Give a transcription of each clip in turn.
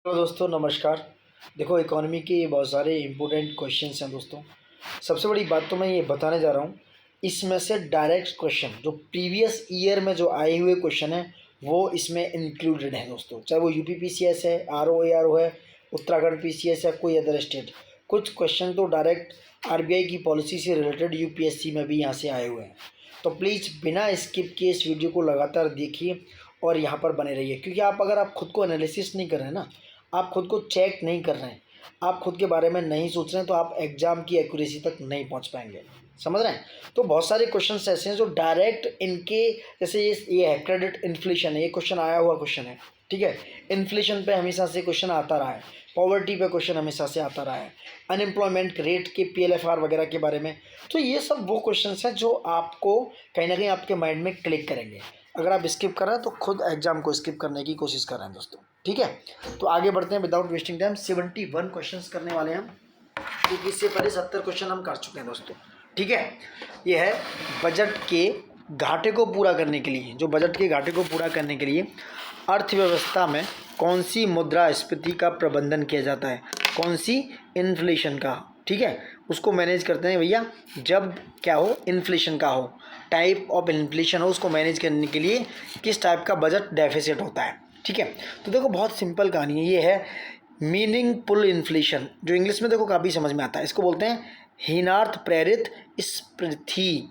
Hello दोस्तों, नमस्कार। देखो, इकोनॉमी के बहुत सारे इम्पोर्टेंट क्वेश्चंस हैं दोस्तों। सबसे बड़ी बात तो मैं ये बताने जा रहा हूँ, इसमें से डायरेक्ट क्वेश्चन जो प्रीवियस ईयर में जो आए हुए क्वेश्चन हैं वो इसमें इंक्लूडेड हैं दोस्तों। चाहे वो यूपी पीसीएस है, आरओ है, उत्तराखंड पीसीएस है, कोई अदर स्टेट। कुछ क्वेश्चन तो डायरेक्ट आरबीआई की पॉलिसी से रिलेटेड यूपीएससी में भी यहाँ से आए हुए हैं। तो प्लीज़ बिना स्किप किए इस वीडियो को लगातार देखिए और यहाँ पर बने रहिए, क्योंकि अगर आप खुद को एनालिसिस नहीं कर रहे हैं ना, आप खुद को चेक नहीं कर रहे हैं, आप खुद के बारे में नहीं सोच रहे हैं, तो आप एग्ज़ाम की एक्यूरेसी तक नहीं पहुंच पाएंगे। समझ रहे हैं? तो बहुत सारे क्वेश्चंस ऐसे हैं जो डायरेक्ट इनके, जैसे ये है क्रेडिट इन्फ्लेशन है, ये क्वेश्चन आया हुआ क्वेश्चन है। ठीक है, इन्फ्लेशन पे हमेशा से क्वेश्चन आता रहा है, पॉवर्टी पे क्वेश्चन हमेशा से आता रहा है, अनएम्प्लॉयमेंट रेट के पीएलएफआर वगैरह के बारे में। तो ये सब वो क्वेश्चन हैं जो आपको कहीं ना कहीं आपके माइंड में क्लिक करेंगे। अगर आप स्किप कर रहे हैं तो खुद एग्जाम को स्किप करने की कोशिश कर रहे हैं दोस्तों। ठीक है, तो आगे बढ़ते हैं विदाउट वेस्टिंग टाइम। 71 क्वेश्चंस करने वाले हैं हम, क्योंकि इससे पहले 70 क्वेश्चन हम कर चुके हैं दोस्तों। ठीक है, ये है बजट के घाटे को पूरा करने के लिए, जो बजट के घाटे को पूरा करने के लिए अर्थव्यवस्था में कौन सी मुद्रास्फीति का प्रबंधन किया जाता है, कौन सी इन्फ्लेशन का। ठीक है, उसको मैनेज करते हैं भैया जब क्या हो, इन्फ्लेशन का हो, टाइप ऑफ इन्फ्लेशन हो, उसको मैनेज करने के लिए किस टाइप का बजट डेफिसिट होता है। ठीक है, तो देखो बहुत सिंपल कहानी है, ये है मीनिंगफुल इन्फ्लेशन, जो इंग्लिश में देखो काफ़ी समझ में आता है। इसको बोलते हैं हीनार्थ प्रेरित स्फीति,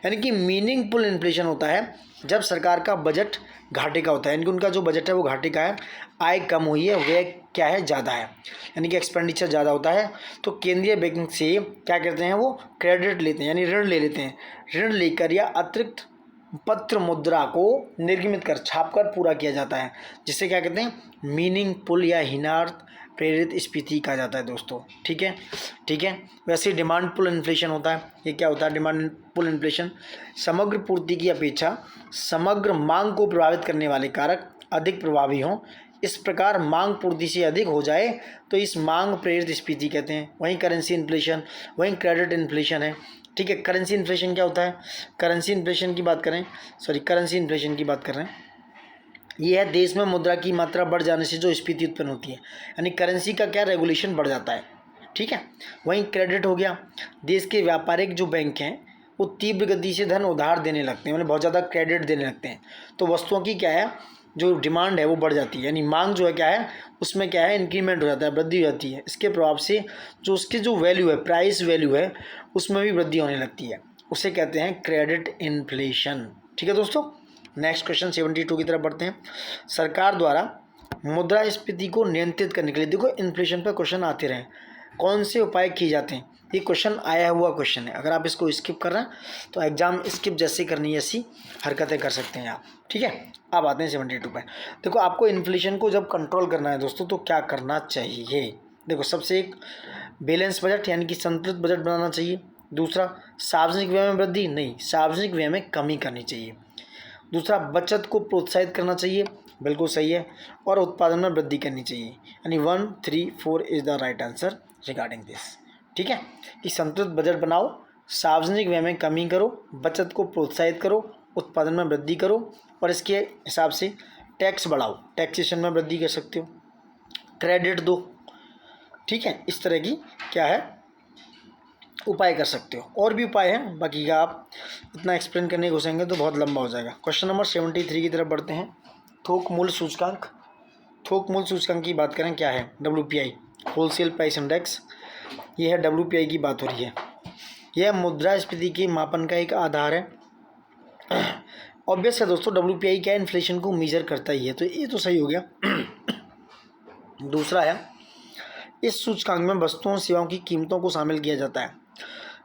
यानी कि मीनिंगफुल इन्फ्लेशन होता है जब सरकार का बजट घाटे का होता है, यानी कि उनका जो बजट है वो घाटे का है, आय कम हुई है, व्यय क्या है, ज़्यादा है, यानी कि एक्सपेंडिचर ज़्यादा होता है। तो केंद्रीय बैंक से क्या करते हैं, वो क्रेडिट लेते हैं, यानी ऋण ले लेते हैं। ऋण लेकर या अतिरिक्त पत्र मुद्रा को निर्गमित कर, छाप कर पूरा किया जाता है, जिससे क्या कहते हैं, मीनिंगफुल या हीनार्थ प्रेरित स्फीति कहा जाता है दोस्तों। ठीक है, ठीक है। वैसे डिमांड पुल इन्फ्लेशन होता है। ये क्या होता है डिमांड पुल इन्फ्लेशन? समग्र पूर्ति की अपेक्षा समग्र मांग को प्रभावित करने वाले कारक अधिक प्रभावी हों, इस प्रकार मांग पूर्ति से अधिक हो जाए तो इस मांग प्रेरित स्फीति कहते हैं। वहीं करेंसी इन्फ्लेशन, वहीं क्रेडिट इन्फ्लेशन है। ठीक है, करेंसी इन्फ्लेशन क्या होता है? करेंसी इन्फ्लेशन की बात करें, करेंसी इन्फ्लेशन की बात कर रहे हैं, ये है देश में मुद्रा की मात्रा बढ़ जाने से जो स्फीति उत्पन्न होती है, यानी करेंसी का क्या रेगुलेशन बढ़ जाता है। ठीक है, वहीं क्रेडिट हो गया, देश के व्यापारिक जो बैंक हैं वो तीव्र गति से धन उधार देने लगते हैं, मतलब बहुत ज़्यादा क्रेडिट देने लगते हैं, तो वस्तुओं की क्या है, जो डिमांड है वो बढ़ जाती है, यानी मांग जो है क्या है, उसमें क्या है, इंक्रीमेंट हो जाता है, वृद्धि हो जाती है। इसके प्रभाव से जो उसकी जो वैल्यू है, प्राइस वैल्यू है, उसमें भी वृद्धि होने लगती है, उसे कहते हैं क्रेडिट इन्फ्लेशन। ठीक है दोस्तों, नेक्स्ट क्वेश्चन 72 की तरफ बढ़ते हैं। सरकार द्वारा मुद्रास्फीति को नियंत्रित करने के लिए, देखो इन्फ्लेशन पर क्वेश्चन आते रहे, कौन से उपाय किए जाते हैं, ये क्वेश्चन आया हुआ क्वेश्चन है। अगर आप इसको स्किप कर रहे हैं तो एग्जाम स्किप जैसे करनी है ऐसी हरकतें कर सकते हैं आप। ठीक है, अब आते हैं 72 पे। देखो आपको इन्फ्लेशन को जब कंट्रोल करना है दोस्तों तो क्या करना चाहिए? देखो सबसे एक बैलेंस बजट, यानी कि संतुलित बजट बनाना चाहिए। दूसरा, सार्वजनिक व्यय में वृद्धि नहीं, सार्वजनिक व्यय में कमी करनी चाहिए। दूसरा, बचत को प्रोत्साहित करना चाहिए, बिल्कुल सही है। और उत्पादन में वृद्धि करनी चाहिए, यानी 1, 3, 4 is the right answer regarding this. ठीक है, कि संतुलित बजट बनाओ, सार्वजनिक व्यय में कमी करो, बचत को प्रोत्साहित करो, उत्पादन में वृद्धि करो, और इसके हिसाब से टैक्स बढ़ाओ, टैक्सेशन में वृद्धि कर सकते हो, क्रेडिट दो। ठीक है, इस तरह की क्या है उपाय कर सकते हो। और भी उपाय हैं, बाकी का आप इतना एक्सप्लेन करने की घुसेंगे तो बहुत लंबा हो जाएगा। क्वेश्चन नंबर 73 की तरफ बढ़ते हैं। थोक मूल्य सूचकांक, थोक मूल्य सूचकांक की बात करें, क्या है? WPI, wholesale price index. ये है WPI की बात हो रही है। यह मुद्रास्फीति के मापन का एक आधार है। ऑब्वियस है दोस्तों, WPI क्या है, इन्फ्लेशन को मेजर करता ही है, तो ये तो सही हो गया। दूसरा है, इस सूचकांक में वस्तुओं सेवाओं की कीमतों को शामिल किया जाता है,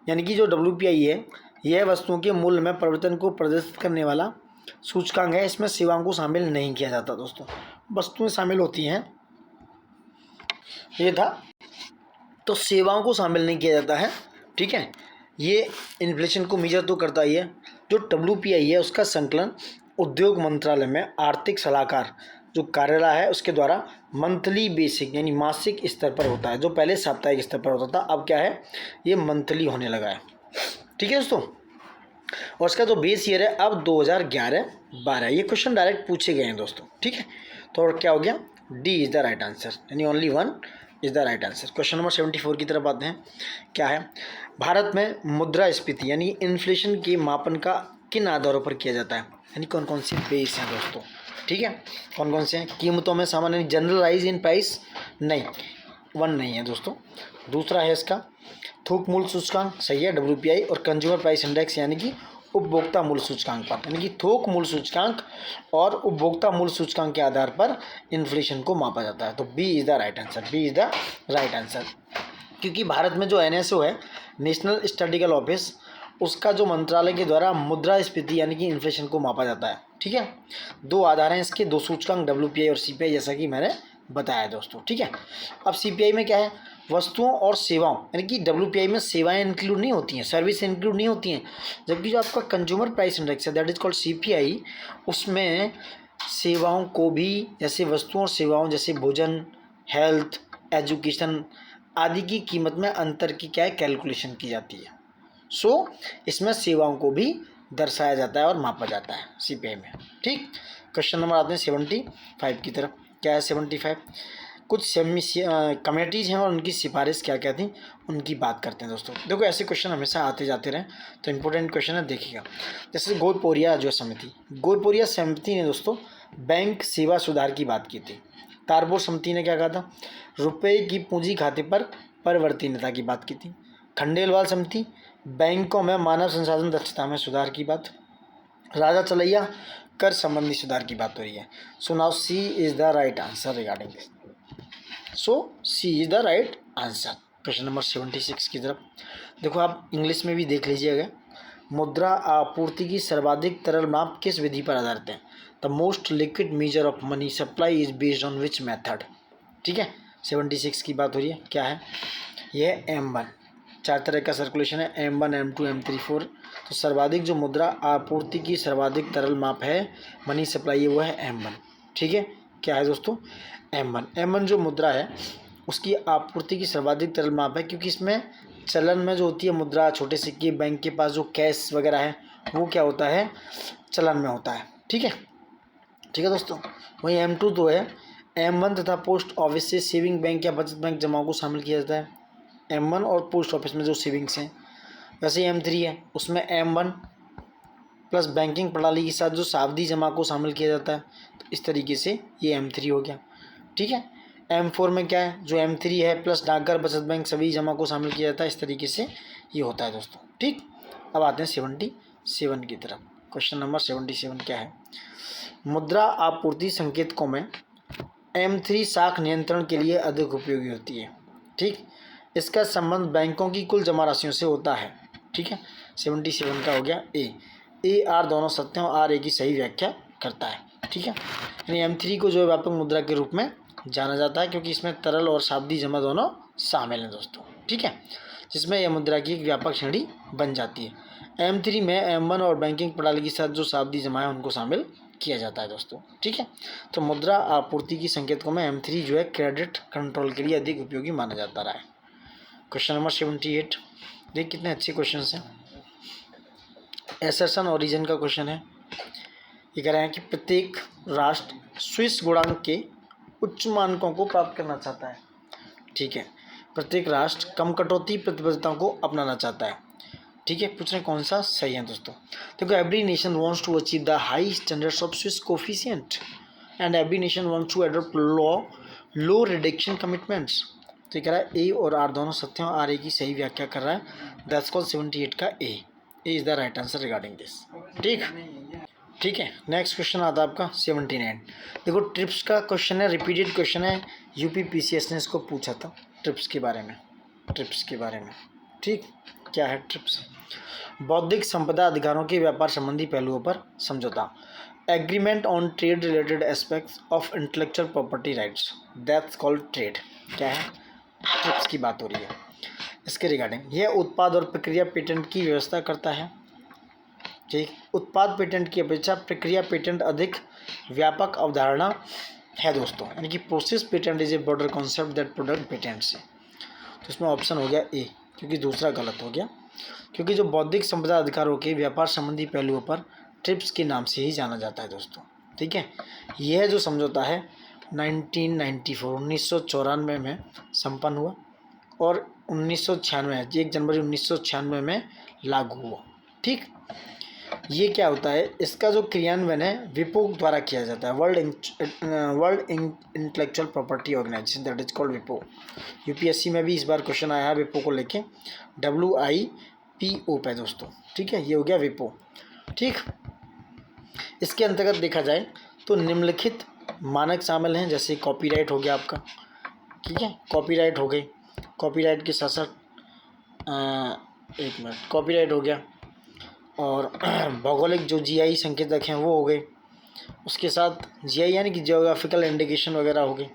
यानी कि जो WPI है यह वस्तुओं के मूल्य में परिवर्तन को प्रदर्शित करने वाला सूचकांक है। इसमें सेवाओं को शामिल नहीं किया जाता दोस्तों, वस्तुएं शामिल होती हैं, ये था, तो सेवाओं को शामिल नहीं किया जाता है। ठीक है, ये इन्फ्लेशन को मेजर तो करता ही है। जो WPI है उसका संकलन उद्योग मंत्रालय में आर्थिक सलाहकार जो कार्यालय है उसके द्वारा मंथली बेसिक, यानी मासिक स्तर पर होता है। जो पहले साप्ताहिक स्तर पर होता था, अब क्या है, ये मंथली होने लगा है। ठीक है दोस्तों, और इसका जो बेस ईयर है अब 2011-12। ये क्वेश्चन डायरेक्ट पूछे गए हैं दोस्तों। ठीक है, तो और क्या हो गया, D is the right answer, यानी only one is the right answer. Question number 74 की तरफ आते हैं। क्या है? भारत में मुद्रास्फीति यानी इन्फ्लेशन के मापन का किन आधारों पर किया जाता है, यानी कौन कौन से बेस हैं दोस्तों? ठीक है, कौन कौन से हैं? कीमतों में सामान्य जनरलाइज इन प्राइस, नहीं, वन नहीं है दोस्तों। दूसरा है इसका थोक मूल्य सूचकांक, सही है, WPI, और कंज्यूमर प्राइस इंडेक्स यानी कि उपभोक्ता मूल्य सूचकांक पर, यानी कि थोक मूल्य सूचकांक और उपभोक्ता मूल्य सूचकांक के आधार पर इन्फ्लेशन को मापा जाता है। तो B is the right answer, B is the right answer. क्योंकि भारत में जो NSO है, नेशनल स्टैटिस्टिकल ऑफिस, उसका जो मंत्रालय के द्वारा मुद्रास्फीति यानी कि इन्फ्लेशन को मापा जाता है। ठीक है, दो आधार हैं इसके, दो सूचकांक WPI और CPI, जैसा कि मैंने बताया दोस्तों। ठीक है, अब CPI में क्या है? वस्तुओं और सेवाओं, यानी कि WPI में सेवाएं इंक्लूड नहीं होती हैं, सर्विस इंक्लूड नहीं होती हैं, जबकि जो आपका कंज्यूमर प्राइस इंडेक्स है, दैट इज कॉल्ड CPI, उसमें सेवाओं को भी, जैसे वस्तुओं और सेवाओं जैसे भोजन, हेल्थ, एजुकेशन आदि की कीमत में अंतर की क्या है? कैलकुलेशन की जाती है। सो इसमें सेवाओं को भी दर्शाया जाता है और मापा जाता है CPI में। ठीक, क्वेश्चन नंबर आते हैं 75 की तरफ। क्या है 75? कुछ कमेटीज़ हैं और उनकी सिफारिश क्या क्या थी, उनकी बात करते हैं दोस्तों। देखो, ऐसे क्वेश्चन हमेशा आते जाते रहे, तो इंपॉर्टेंट क्वेश्चन है, देखिएगा। जैसे गोरपोरिया जो समिति, गोरपोरिया समिति ने दोस्तों बैंक सेवा सुधार की बात की थी। तारबोर समिति ने क्या कहा था? रुपए की पूंजी खाते पर परिवर्तनीयता की बात की थी। खंडेलवाल समिति, बैंकों में मानव संसाधन दक्षता में सुधार की बात। राजा चलैया, कर संबंधी सुधार की बात हो रही है। So now C is the right answer regarding this. So C is the right answer. Question number 76 की तरफ देखो, आप इंग्लिश में भी देख लीजिएगा। मुद्रा आपूर्ति की सर्वाधिक तरल माप किस विधि पर आधारित है? The most liquid measure of money supply is based on which method? ठीक है, 76 की बात हो रही है। क्या है? यह है M1, चार तरह का सर्कुलेशन है, M1, M2, M3, 4। तो सर्वाधिक जो मुद्रा आपूर्ति की सर्वाधिक तरल माप है, मनी सप्लाई है, वो है M1। ठीक है, क्या है दोस्तों? M1 जो मुद्रा है उसकी आपूर्ति की सर्वाधिक तरल माप है, क्योंकि इसमें चलन में जो होती है मुद्रा, छोटे सिक्के, बैंक के पास जो कैश वगैरह है वो क्या होता है? चलन में होता है। ठीक है, ठीक है दोस्तों। वहीं M2 तो है, M1 तथा पोस्ट ऑफिस से सेविंग बैंक या बचत बैंक जमाओं को शामिल किया जाता है। M1 और पोस्ट ऑफिस में जो सेविंग्स हैं। वैसे M3 है, उसमें M1 प्लस बैंकिंग प्रणाली के साथ जो सावधि जमा को शामिल किया जाता है। तो इस तरीके से ये M3 हो गया। ठीक है, M4 में क्या है? जो M3 है प्लस डाकघर, बचत बैंक सभी जमा को शामिल किया जाता है। इस तरीके से ये होता है दोस्तों। ठीक, अब आते हैं 77 की तरफ। क्वेश्चन नंबर 77 क्या है? मुद्रा आपूर्ति संकेतकों में M3 शाख नियंत्रण के लिए अधिक उपयोगी होती है। ठीक, इसका संबंध बैंकों की कुल जमा राशियों से होता है। ठीक है, 77 का हो गया ए आर दोनों सत्य और R A की सही व्याख्या करता है। ठीक है, यानी M3 को जो व्यापक मुद्रा के रूप में जाना जाता है, क्योंकि इसमें तरल और सावधि जमा दोनों शामिल हैं दोस्तों। ठीक है, जिसमें यह मुद्रा की एक व्यापक श्रेणी बन जाती है। M3 में M1 और बैंकिंग प्रणाली के साथ जो सावधि जमा है उनको शामिल किया जाता है दोस्तों। ठीक है, तो मुद्रा आपूर्ति की संकेतकों में M3 जो है क्रेडिट कंट्रोल के लिए अधिक उपयोगी माना जाता रहा है। क्वेश्चन नंबर 78, देख कितने अच्छे क्वेश्चन हैं। एसर्शन ओरिजिन का क्वेश्चन है। ये कह रहे हैं कि प्रत्येक राष्ट्र स्विस गुणांक के उच्च मानकों को प्राप्त करना चाहता है। ठीक है, प्रत्येक राष्ट्र कम कटौती प्रतिबद्धताओं को अपनाना चाहता है। ठीक है, पूछ रहे कौन सा सही है दोस्तों। देखो, every nation wants to achieve the high standards of Swiss coefficient and every nation wants to adopt low reduction commitments. तो ये कह रहा है ए और आर दोनों सत्य हैं, R A की सही व्याख्या कर रहा है। दैट्स कॉल्ड 78 का A is the right answer regarding this. ठीक, ठीक है, नेक्स्ट क्वेश्चन आता है आपका 79। देखो, ट्रिप्स का क्वेश्चन है, रिपीटेड क्वेश्चन है, UPPCS ने इसको पूछा था ट्रिप्स के बारे में, ट्रिप्स के बारे में। ठीक, क्या है ट्रिप्स? बौद्धिक संपदा अधिकारों के व्यापार संबंधी पहलुओं पर समझौता, agreement on trade related aspects of intellectual property rights, that's called trade. क्या है? ट्रिप्स की बात हो रही है इसके रिगार्डिंग। यह उत्पाद और प्रक्रिया पेटेंट की व्यवस्था करता है। ठीक, उत्पाद पेटेंट की अपेक्षा प्रक्रिया पेटेंट अधिक व्यापक अवधारणा है दोस्तों, यानी कि process patent is a broader concept that product patent से। तो इसमें ऑप्शन हो गया ए, क्योंकि दूसरा गलत हो गया, क्योंकि जो बौद्धिक संपदा अधिकारों के व्यापार संबंधी पहलुओं पर ट्रिप्स के नाम से ही जाना जाता है दोस्तों। ठीक है, यह जो समझौता है 1994 में संपन्न हुआ और 1996 1 जनवरी 1996 में लागू हुआ। ठीक, ये क्या होता है, इसका जो क्रियान्वयन है विपो द्वारा किया जाता है, world intellectual property organisation, that is called विपो। यूपीएससी में भी इस बार क्वेश्चन आया है विपो को लेके, WIPO पे दोस्तों। ठीक है, ये हो गया विपो। ठीक, इसके अंतर्गत देखा जाए तो निम्नलिखित मानक शामिल हैं, जैसे कॉपीराइट हो गया आपका। ठीक है, कॉपीराइट हो गई, कॉपीराइट के साथ साथ एक मिनट, कॉपीराइट हो गया और भौगोलिक जो GI संकेतक हैं वो हो गए, उसके साथ GI यानी कि जियोग्राफिकल इंडिकेशन वगैरह हो गए,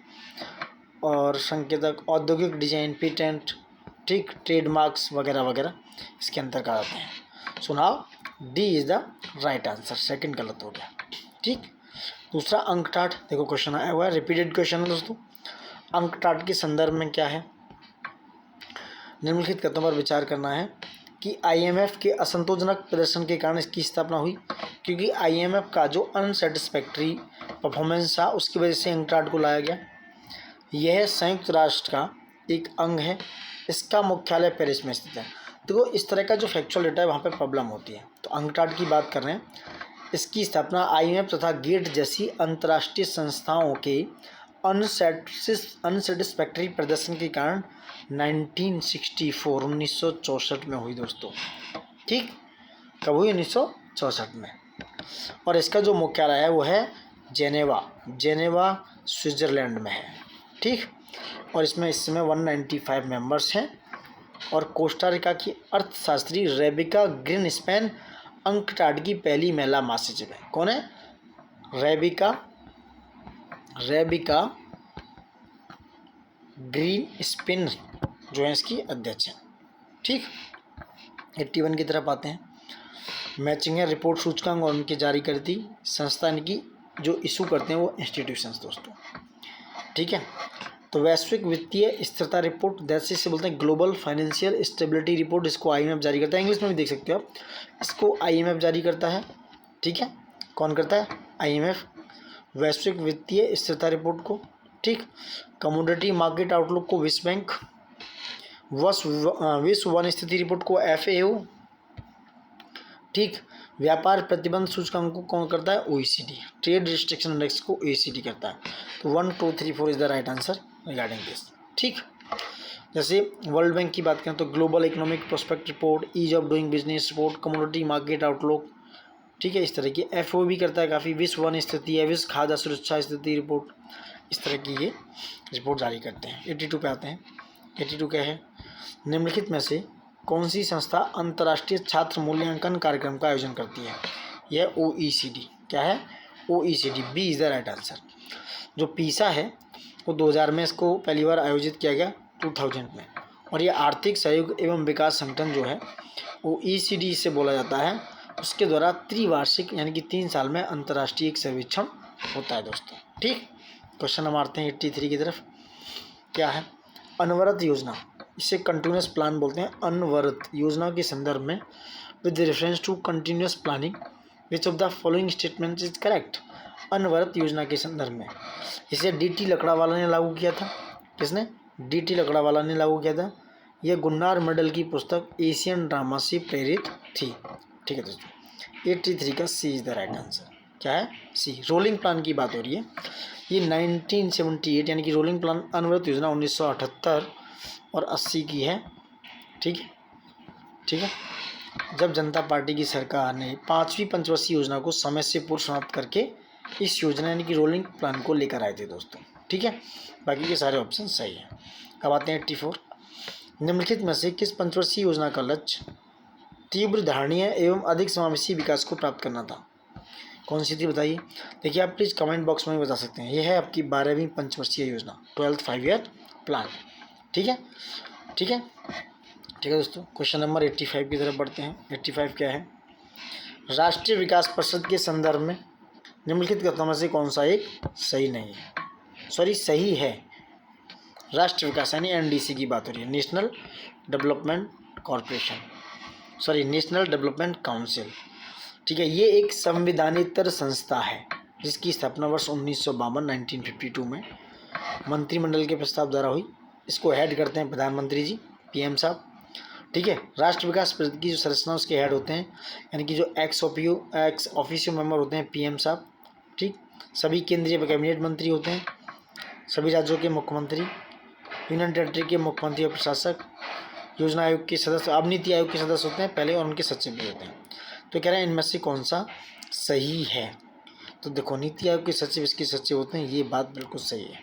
और संकेतक औद्योगिक डिजाइन, पेटेंट, ठीक, ट्रेडमार्क्स वगैरह वगैरह इसके अंतर्गत आते हैं। So now D is the right answer, second गलत हो गया। ठीक, दूसरा अंकटाट, देखो क्वेश्चन आया हुआ है, रिपीटेड क्वेश्चन है दोस्तों। अंकटाट के संदर्भ में क्या है, निम्नलिखित कथनों पर विचार करना है कि IMF के असंतोषजनक प्रदर्शन के कारण इसकी स्थापना हुई, क्योंकि IMF का जो अनसेटिस्फैक्ट्री परफॉर्मेंस था उसकी वजह से अंकटाट को लाया गया। यह संयुक्त राष्ट्र का एक अंग है, इसका मुख्यालय पेरिस में स्थित है। तो इस तरह का जो फैक्चुअल डेटा है वहाँ पे प्रॉब्लम होती है। तो अंकटाट की बात कर रहे हैं, इसकी स्थापना IMF तथा गेट जैसी अंतर्राष्ट्रीय संस्थाओं के अनसेटिस्फैक्ट्री प्रदर्शन के कारण 1964 में हुई दोस्तों। ठीक, कब हुई, 1964 में। और इसका जो मुख्यालय है वो है जेनेवा स्विट्जरलैंड में है। ठीक, और इसमें इस समय 195 मेंबर्स हैं। और कोस्टारिका की अर्थशास्त्री रेबिका ग्रीनस्पैन अंकटाट की पहली महिला महासचिव है। कौन है, रेबिका ग्रीनस्पैन जो है इसकी अध्यक्ष है। ठीक, 81 की तरफ आते हैं। मैचिंग है रिपोर्ट सूचकांक और उनके जारी करती संस्था, इनकी जो इशू करते हैं वो इंस्टीट्यूशंस दोस्तों। ठीक है, तो वैश्विक वित्तीय स्थिरता रिपोर्ट, जैसे इसे बोलते हैं ग्लोबल फाइनेंशियल स्टेबिलिटी रिपोर्ट, इसको IMF जारी करता है। इंग्लिश में भी देख सकते हो आप, इसको IMF जारी करता है। ठीक है, कौन करता है, IMF, वैश्विक वित्तीय स्थिरता रिपोर्ट को। ठीक, कमोडिटी मार्केट आउटलुक को विश्व बैंक, विश्व वन स्थिति रिपोर्ट को FAO। ठीक, व्यापार प्रतिबंध सूचकांक को कौन करता है, OECD, ट्रेड रिस्ट्रिक्शन इंडेक्स को OECD करता है। तो 1 2 3 4 is the right answer regarding this. ठीक, जैसे वर्ल्ड बैंक की बात करें तो global economic prospect report, ease of doing business report, commodity market outlook. ठीक है, इस तरह की FAO भी करता है काफ़ी, विश्व वन स्थिति है, विश्व खाद्य सुरक्षा स्थिति रिपोर्ट, इस तरह की ये रिपोर्ट जारी करते हैं। 82 पे आते हैं। 82 क्या है, निम्नलिखित में से कौन सी संस्था अंतर्राष्ट्रीय छात्र मूल्यांकन कार्यक्रम का आयोजन करती है, यह OECD। क्या है, OECD, B is the right answer. जो PISA है वो 2000 में इसको पहली बार आयोजित किया गया, 2000 में। और ये आर्थिक सहयोग एवं विकास संगठन जो है OECD से बोला जाता है, उसके द्वारा त्रिवार्षिक यानी कि 3 साल में अंतर्राष्ट्रीय एक सर्वेक्षण होता है दोस्तों। ठीक, क्वेश्चन हम आते हैं 83 की तरफ। क्या है, अनवरत योजना, इसे कंटिन्यूस प्लान बोलते हैं। अनवरत योजना के संदर्भ में with reference to continuous planning which of the following statement is correct. अनवरत योजना के संदर्भ में इसे DT लकड़ावाला ने लागू किया था। किसने, DT लकड़ावाला ने लागू किया था। यह गुन्नार मेडल की पुस्तक एशियन ड्रामा से प्रेरित थी। ठीक है दोस्तों, 83 का C is the right answer. क्या है, C। रोलिंग प्लान की बात हो रही है, ये 1978 यानी कि रोलिंग प्लान अनवरत योजना 1978 और 80 की है। ठीक है, ठीक है, जब जनता पार्टी की सरकार ने 5वीं पंचवर्षीय योजना को समय से पूर्व समाप्त करके इस योजना यानी कि रोलिंग प्लान को लेकर आए थे दोस्तों। ठीक है, बाकी के सारे ऑप्शन सही हैं। अब आते हैं 84। निम्नलिखित में से किस पंचवर्षीय योजना का लक्ष्य तीव्र धारणीय एवं अधिक समावेशी विकास को प्राप्त करना था, कौन सी थी बताइए। देखिए, आप प्लीज़ कमेंट बॉक्स में भी बता सकते हैं। यह है आपकी 12वीं पंचवर्षीय योजना, 12th 5-year प्लान। ठीक है, ठीक है, ठीक है दोस्तों, क्वेश्चन नंबर 85 की तरफ बढ़ते हैं। 85 क्या है, राष्ट्रीय विकास परिषद के संदर्भ में निम्नलिखित कथनों में से कौन सा एक सही नहीं है, सही है। राष्ट्रीय विकास यानी NDC की बात हो रही है, नेशनल डेवलपमेंट काउंसिल। ठीक है, ये एक संविधानेतर संस्था है। जिसकी स्थापना वर्ष 1952 में मंत्रिमंडल के प्रस्ताव द्वारा हुई। इसको हेड करते हैं प्रधानमंत्री जी, पीएम साहब। ठीक है। राष्ट्र विकास परिषद की जो संरचना उसके हेड होते हैं, यानी कि जो एक्स ऑफिशियो मेंबर होते हैं पीएम साहब। ठीक। सभी केंद्रीय कैबिनेट मंत्री होते हैं, सभी राज्यों के मुख्यमंत्री, यूनियन टेरिटरी के मुख्यमंत्री और प्रशासक, योजना आयोग के सदस्य, अब नीति आयोग के सदस्य होते हैं पहले, और उनके सचिव भी होते हैं। तो कह रहे हैं इनमें से कौन सा सही है। तो देखो नीति आयोग के सचिव इसके सचिव होते हैं, ये बात बिल्कुल सही है।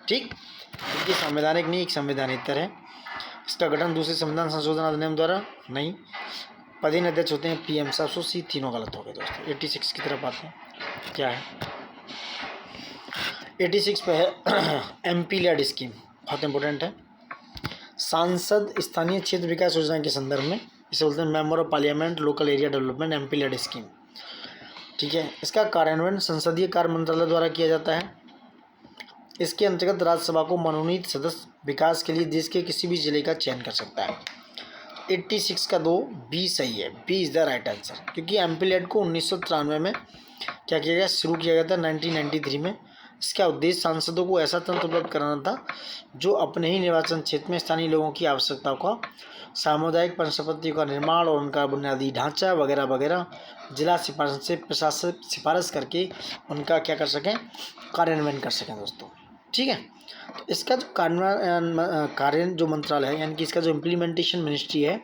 ठीक। क्योंकि संवैधानिक नहीं, एक संवैधानिक है। इसका गठन दूसरे संविधान संशोधन अधिनियम द्वारा नहीं। पदेन अध्यक्ष होते हैं पीएम साहब। सो सी तीनों गलत हो गए दोस्तों। 86 की तरफ आते हैं, क्या है 86 पे है एमपी लैड स्कीम, बहुत इंपॉर्टेंट है। सांसद स्थानीय क्षेत्र विकास योजना के संदर्भ में इसे बोलते हैं member of parliament local area development, MP LAD scheme. ठीक है। इसका कार्यान्वयन संसदीय कार्य मंत्रालय द्वारा किया जाता है। इसके अंतर्गत राज्यसभा को मनोनीत सदस्य विकास के लिए देश के किसी भी जिले का चयन कर सकता है। 86 का 2 बी सही है, B is the right answer. क्योंकि एमपी लैड को 1993 में क्या किया गया, शुरू किया गया था 1993 में। इसका उद्देश्य सांसदों को ऐसा तंत्र उपलब्ध कराना था जो अपने ही निर्वाचन क्षेत्र में स्थानीय लोगों की आवश्यकताओं का, सामुदायिक परिसंपत्तियों का निर्माण और उनका बुनियादी ढांचा वगैरह वगैरह जिला सिफारिश से प्रशासक सिफारिश करके उनका क्या कर सकें, कार्यान्वयन कर सकें दोस्तों। ठीक है। तो इसका जो कार्य जो मंत्रालय है, यानी कि इसका जो इम्प्लीमेंटेशन मिनिस्ट्री है,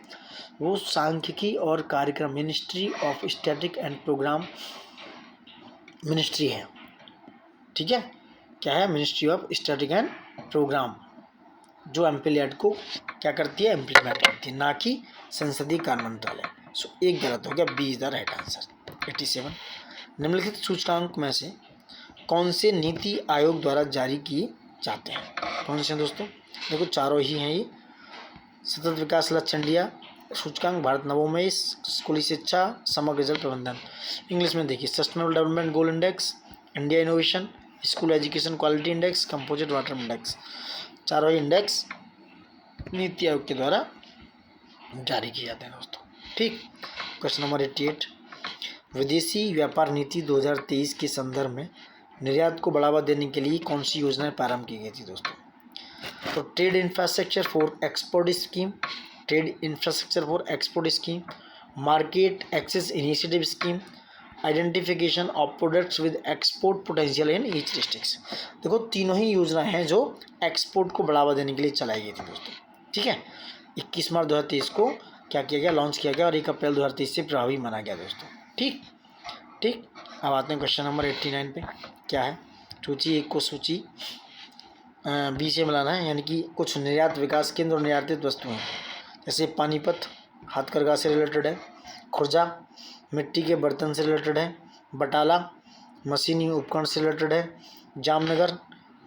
वो सांख्यिकी और कार्यक्रम, ministry of static and programme ministry है। ठीक है। क्या है, ministry of static and programme, जो एमपी लैड को क्या करती है, इम्प्लीमेंट करती है, ना कि संसदीय कार्य मंत्रालय। सो एक गलत हो गया, B is the right answer. 87 निम्नलिखित सूचकांक में से कौन से नीति आयोग द्वारा जारी किए जाते हैं। कौन से हैं दोस्तों, देखो चारों ही हैं ये। सतत विकास लक्ष्य इंडिया सूचकांक, भारत नवोन्मेष, स्कूली शिक्षा, समग्र जल प्रबंधन। इंग्लिश में देखिए, sustainable development goal index, India innovation, school education quality index, composite water index. चारों ही इंडेक्स नीति आयोग के द्वारा जारी किए जाते हैं दोस्तों। ठीक। क्वेश्चन नंबर 88 विदेशी व्यापार नीति 2023 के संदर्भ में निर्यात को बढ़ावा देने के लिए कौन सी योजनाएं प्रारंभ की गई थी दोस्तों। तो trade infrastructure for export scheme, trade infrastructure for export scheme, market access initiative scheme, identification of products with export potential in each district. देखो तीनों ही योजनाएं हैं जो एक्सपोर्ट को बढ़ावा देने के लिए चलाई गई थी दोस्तों। ठीक है। 21 मार्च 2023 को क्या किया गया, लॉन्च किया गया, और 1 अप्रैल 2023 से प्रभावी माना गया दोस्तों। ठीक। ठीक। अब आते हैं क्वेश्चन नंबर 89 पे, क्या है, सूची 1 को सूची बी से मिलाना है, यानी कि कुछ निर्यात विकास केंद्र और निर्यातित वस्तुएं, जैसे पानीपत हाथकरघा से रिलेटेड है, खुर्जा मिट्टी के बर्तन से रिलेटेड है, बटाला मशीनी उपकरण से रिलेटेड है, जामनगर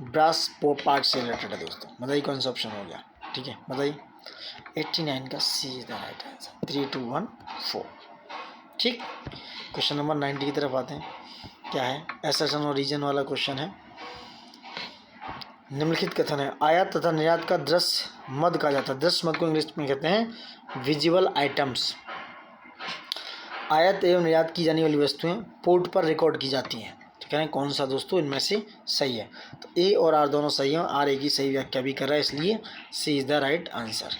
ब्रास पार्ट से रिलेटेड है दोस्तों। बताइए कौन सा ऑप्शन हो गया। ठीक है, बताइए। 89 का सी इज द राइट आंसर, 3 2 1 4। ठीक। क्वेश्चन नंबर 90 की तरफ आते हैं, क्या है, एसेशन और रीजन वाला क्वेश्चन है। निम्नलिखित कथन है, आयात तथा निर्यात का दृश्य मद कहा जाता है। दृश्य मद को इंग्लिश में कहते हैं विजुअल आइटम्स। आयात एवं निर्यात की जाने वाली वस्तुएं पोर्ट पर रिकॉर्ड की जाती हैं। तो कह रहे हैं कौन सा दोस्तों इनमें से सही है। तो ए और आर दोनों सही हैं, आर ए की सही व्याख्या भी कर रहा है, इसलिए सी इज़ द राइट आंसर।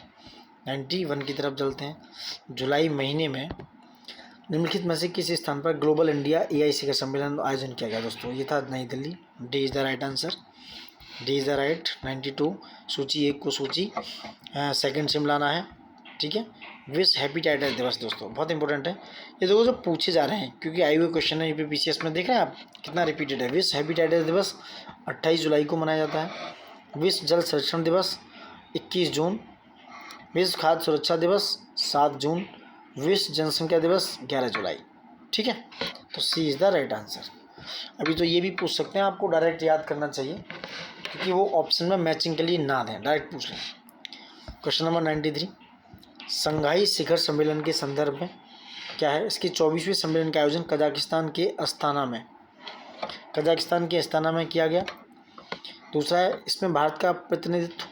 91 की तरफ चलते हैं। जुलाई महीने में निम्नलिखित में से किस स्थान पर ग्लोबल इंडिया एआई शिखर सम्मेलन आयोजन किया गया दोस्तों। ये था नई Delhi. D is the right answer, D is the right. 92 सूची 1 को सूची सेकंड से मिलाना है। ठीक है। विश्व हेपेटाइटिस दिवस दोस्तों बहुत इंपॉर्टेंट है। ये देखो जो पूछे जा रहे हैं, क्योंकि आई हुए क्वेश्चन है यूपीपीसीएस में, देख रहे हैं आप कितना रिपीटेड है। विश्व हेपेटाइटिस दिवस 28 जुलाई को मनाया जाता है। विश्व जल संरक्षण दिवस 21 जून, विश्व खाद्य सुरक्षा दिवस 7 जून, विश्व जनसंख्या दिवस 11 जुलाई। ठीक है। तो सी इज़ द राइट आंसर। अभी तो ये भी पूछ सकते हैं, आपको डायरेक्ट याद करना चाहिए, क्योंकि वो ऑप्शन में मैचिंग के लिए ना दें, डायरेक्ट पूछ लें। क्वेश्चन नंबर 93 संघाई शिखर सम्मेलन के संदर्भ में क्या है, इसके 24वें सम्मेलन का आयोजन कजाकिस्तान के अस्ताना में किया गया। दूसरा है, इसमें भारत का प्रतिनिधित्व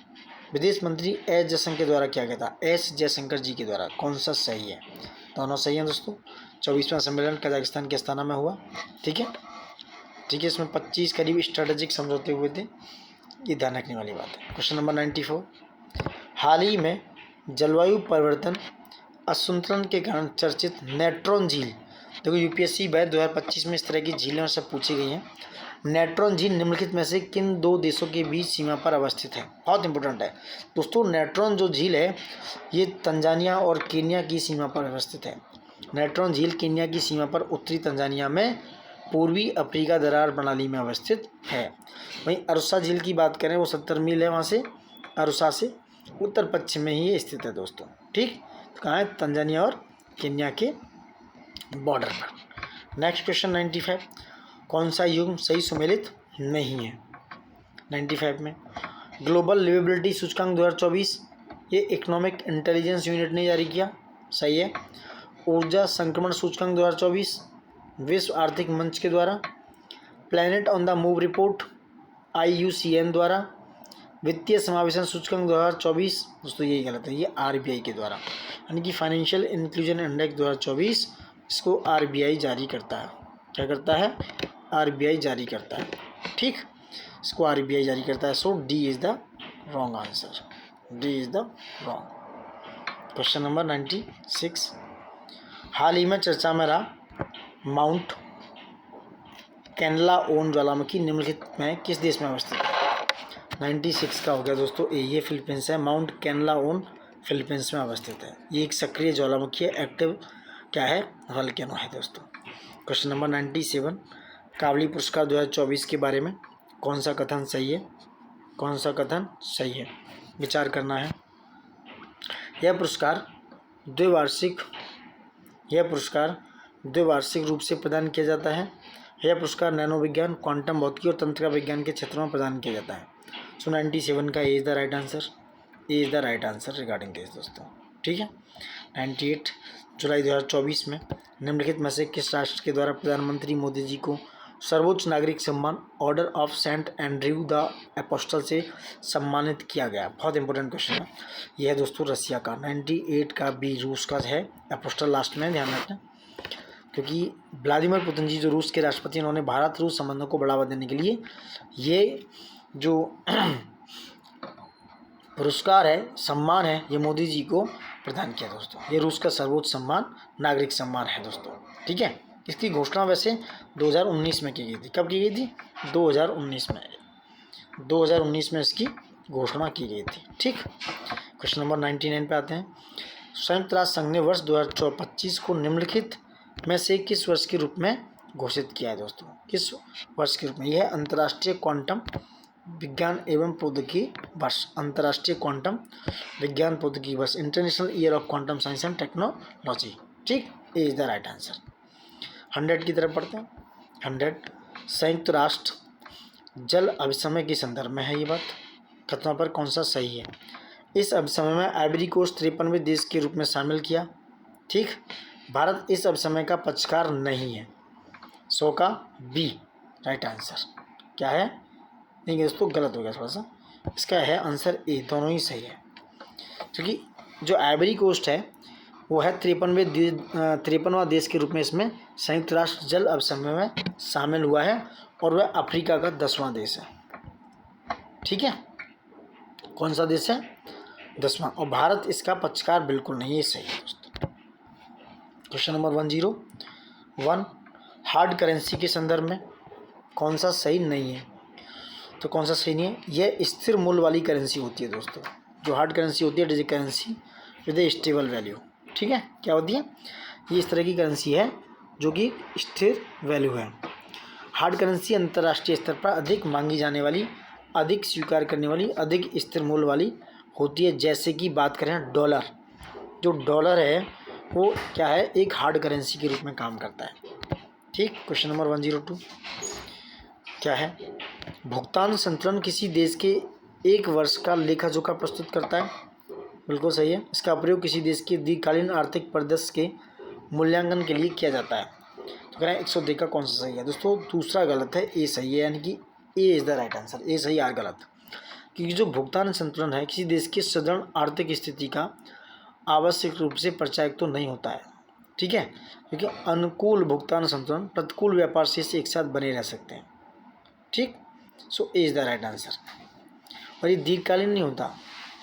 विदेश मंत्री एस जयशंकर द्वारा किया गया था, एस जयशंकर जी के द्वारा। कौन सा सही है, दोनों सही हैं दोस्तों। 24वां सम्मेलन कजाकिस्तान के अस्ताना में हुआ। ठीक है। ठीक है, इसमें 25 करीब स्ट्रेटेजिक समझौते हुए थे, ये ध्यान रखने वाली बात है। क्वेश्चन नंबर 94, हाल ही में जलवायु परिवर्तन असंतुलन के कारण चर्चित नेट्रॉन झील, देखो यूपीएससी बैच 2025 में इस तरह की झीलें सब पूछी गई हैं। नेट्रॉन झील निम्नलिखित में से किन दो देशों के बीच सीमा पर अवस्थित है? बहुत इंपॉर्टेंट है दोस्तों। नेट्रॉन जो झील है ये तंजानिया और केन्या की सीमा पर अवस्थित है। नेट्रॉन झील केन्या की सीमा पर उत्तरी तंजानिया में पूर्वी अफ्रीका दरार प्रणाली में अवस्थित है। वहीं अरुस्सा झील की बात करें वो 70 मील है वहाँ से, अरुस्सा से उत्तर पश्चिम में ही ये स्थित है दोस्तों। ठीक, तो कहाँ है? तंजानिया और केन्या के बॉर्डर पर। नेक्स्ट क्वेश्चन 95, कौन सा युग्म सही सुमेलित नहीं है? 95 में ग्लोबल लिवेबिलिटी सूचकांक 2024 ये इकोनॉमिक इंटेलिजेंस यूनिट ने जारी किया, सही है। ऊर्जा संक्रमण सूचकांक 2024 विश्व आर्थिक मंच के द्वारा। Planet on the move report IUCN द्वारा। वित्तीय समावेशन सूचकांक 2024 दोस्तों यही गलत है, ये RBI के द्वारा, यानी कि फाइनेंशियल इंक्लूजन इंडेक्स 2024 इसको RBI जारी करता है। क्या करता है? RBI जारी करता है। ठीक, इसको RBI जारी करता है। सो D is the wrong answer, D is the wrong. Question number 96, हाल ही में चर्चा में रहा माउंट कैनलाओन ज्वालामुखी निम्नलिखित में किस देश में अवस्थित है? 96 का हो गया दोस्तों ए, ये फिलीपींस है। माउंट कैनलाओन फिलीपींस में अवस्थित है। ये एक सक्रिय ज्वालामुखी है, एक्टिव क्या है? वोल्केनो है दोस्तों। क्वेश्चन नंबर 97, काबली पुरस्कार 2024 के बारे में कौन सा कथन सही है? कौन सा कथन सही है? विचार करना है। यह पुरस्कार द्विवार्षिक रूप से प्रदान किया जाता है। यह पुरस्कार नैनो विज्ञान, क्वांटम भौतिकी और तंत्रिका विज्ञान के क्षेत्रों में प्रदान किया जाता है। सो 97 का A is the right answer, A is the right answer regarding this दोस्तों। ठीक है। 98 जुलाई 2024 में निम्नलिखित में से किस राष्ट्र के द्वारा प्रधानमंत्री मोदी जी को सर्वोच्च नागरिक सम्मान Order of Saint Andrew the Apostle से सम्मानित किया गया? बहुत इंपॉर्टेंट क्वेश्चन है। यह है दोस्तों रसिया का। 98 का बी रूस का है, एपोस्टल लास्ट में, ध्यान रखना, क्योंकि व्लादिमीर पुतिन जी जो रूस के राष्ट्रपति, उन्होंने भारत रूस संबंधों को बढ़ावा देने के लिए ये जो पुरस्कार है, सम्मान है, ये मोदी जी को प्रदान किया दोस्तों। ये रूस का सर्वोच्च सम्मान, नागरिक सम्मान है दोस्तों। ठीक है। इसकी घोषणा वैसे 2019 में की गई थी। कब की गई थी? 2019 में। 2019 में इसकी घोषणा की गई थी। ठीक। क्वेश्चन नंबर 99 पे आते हैं। संयुक्त राष्ट्र संघ ने वर्ष 2025 को निम्नलिखित में से किस वर्ष के रूप में घोषित किया है दोस्तों? किस वर्ष के रूप में? यह अंतर्राष्ट्रीय क्वांटम विज्ञान एवं प्रौद्योगिकी वर्ष, अंतर्राष्ट्रीय क्वांटम विज्ञान प्रौद्योगिकी वर्ष, international year of quantum science and technology. ठीक, ए इज द राइट आंसर। 100 की तरफ पढ़ते हैं। 100 संयुक्त राष्ट्र जल अभिसमय के संदर्भ में है ये बात। कथनों पर कौन सा सही है? इस अभिसमय में आइवरी कोस्ट 53वें देश के रूप में शामिल किया। ठीक, भारत इस अभिसमय का पक्षकार नहीं है। 100 का बी राइट आंसर। क्या है? नहीं दोस्तों, गलत हो गया थोड़ा सा। इसका है आंसर ए, दोनों ही सही है। क्योंकि जो आइवरी कोस्ट है वो है 53वां देश के रूप में इसमें संयुक्त राष्ट्र जल अभिसमय में शामिल हुआ है, और वह अफ्रीका का 10वां देश है। ठीक है। कौन सा देश है? 10वां। और भारत इसका पक्षकार बिल्कुल नहीं है, सही है दोस्तों। क्वेश्चन नंबर 101 हार्ड करेंसी के संदर्भ में कौन सा सही नहीं है? तो कौन सा सही नहीं है? यह स्थिर मूल्य वाली करेंसी होती है दोस्तों। जो हार्ड करेंसी होती है, digital currency with A stable value. ठीक है। क्या होती है? ये इस तरह की करेंसी है जो कि स्थिर वैल्यू है। हार्ड करेंसी अंतर्राष्ट्रीय स्तर पर अधिक मांगी जाने वाली, अधिक स्वीकार करने वाली, अधिक स्थिर मूल्य वाली होती है। जैसे कि बात करें डॉलर, जो डॉलर है वो क्या है? एक हार्ड करेंसी के रूप में काम करता है। ठीक। क्वेश्चन नंबर 102 क्या है? भुगतान संतुलन किसी देश के एक वर्ष का लेखा जोखा प्रस्तुत करता है। बिल्कुल सही है। इसका प्रयोग किसी देश के दीर्घकालीन आर्थिक परिदृश्य के मूल्यांकन के लिए किया जाता है। तो कह रहे हैं 102 का कौन सा सही है? दोस्तों दूसरा गलत है, ए सही है, यानी कि A is the right answer. A सही, आर गलत। क्योंकि जो भुगतान संतुलन है किसी देश की सुदृढ़ आर्थिक स्थिति का आवश्यक रूप से परिचायक तो नहीं होता है। ठीक है। क्योंकि अनुकूल भुगतान संतुलन प्रतिकूल व्यापार से एक साथ बने रह सकते हैं। ठीक। So A is the right answer. और ये दीर्घकालीन नहीं होता,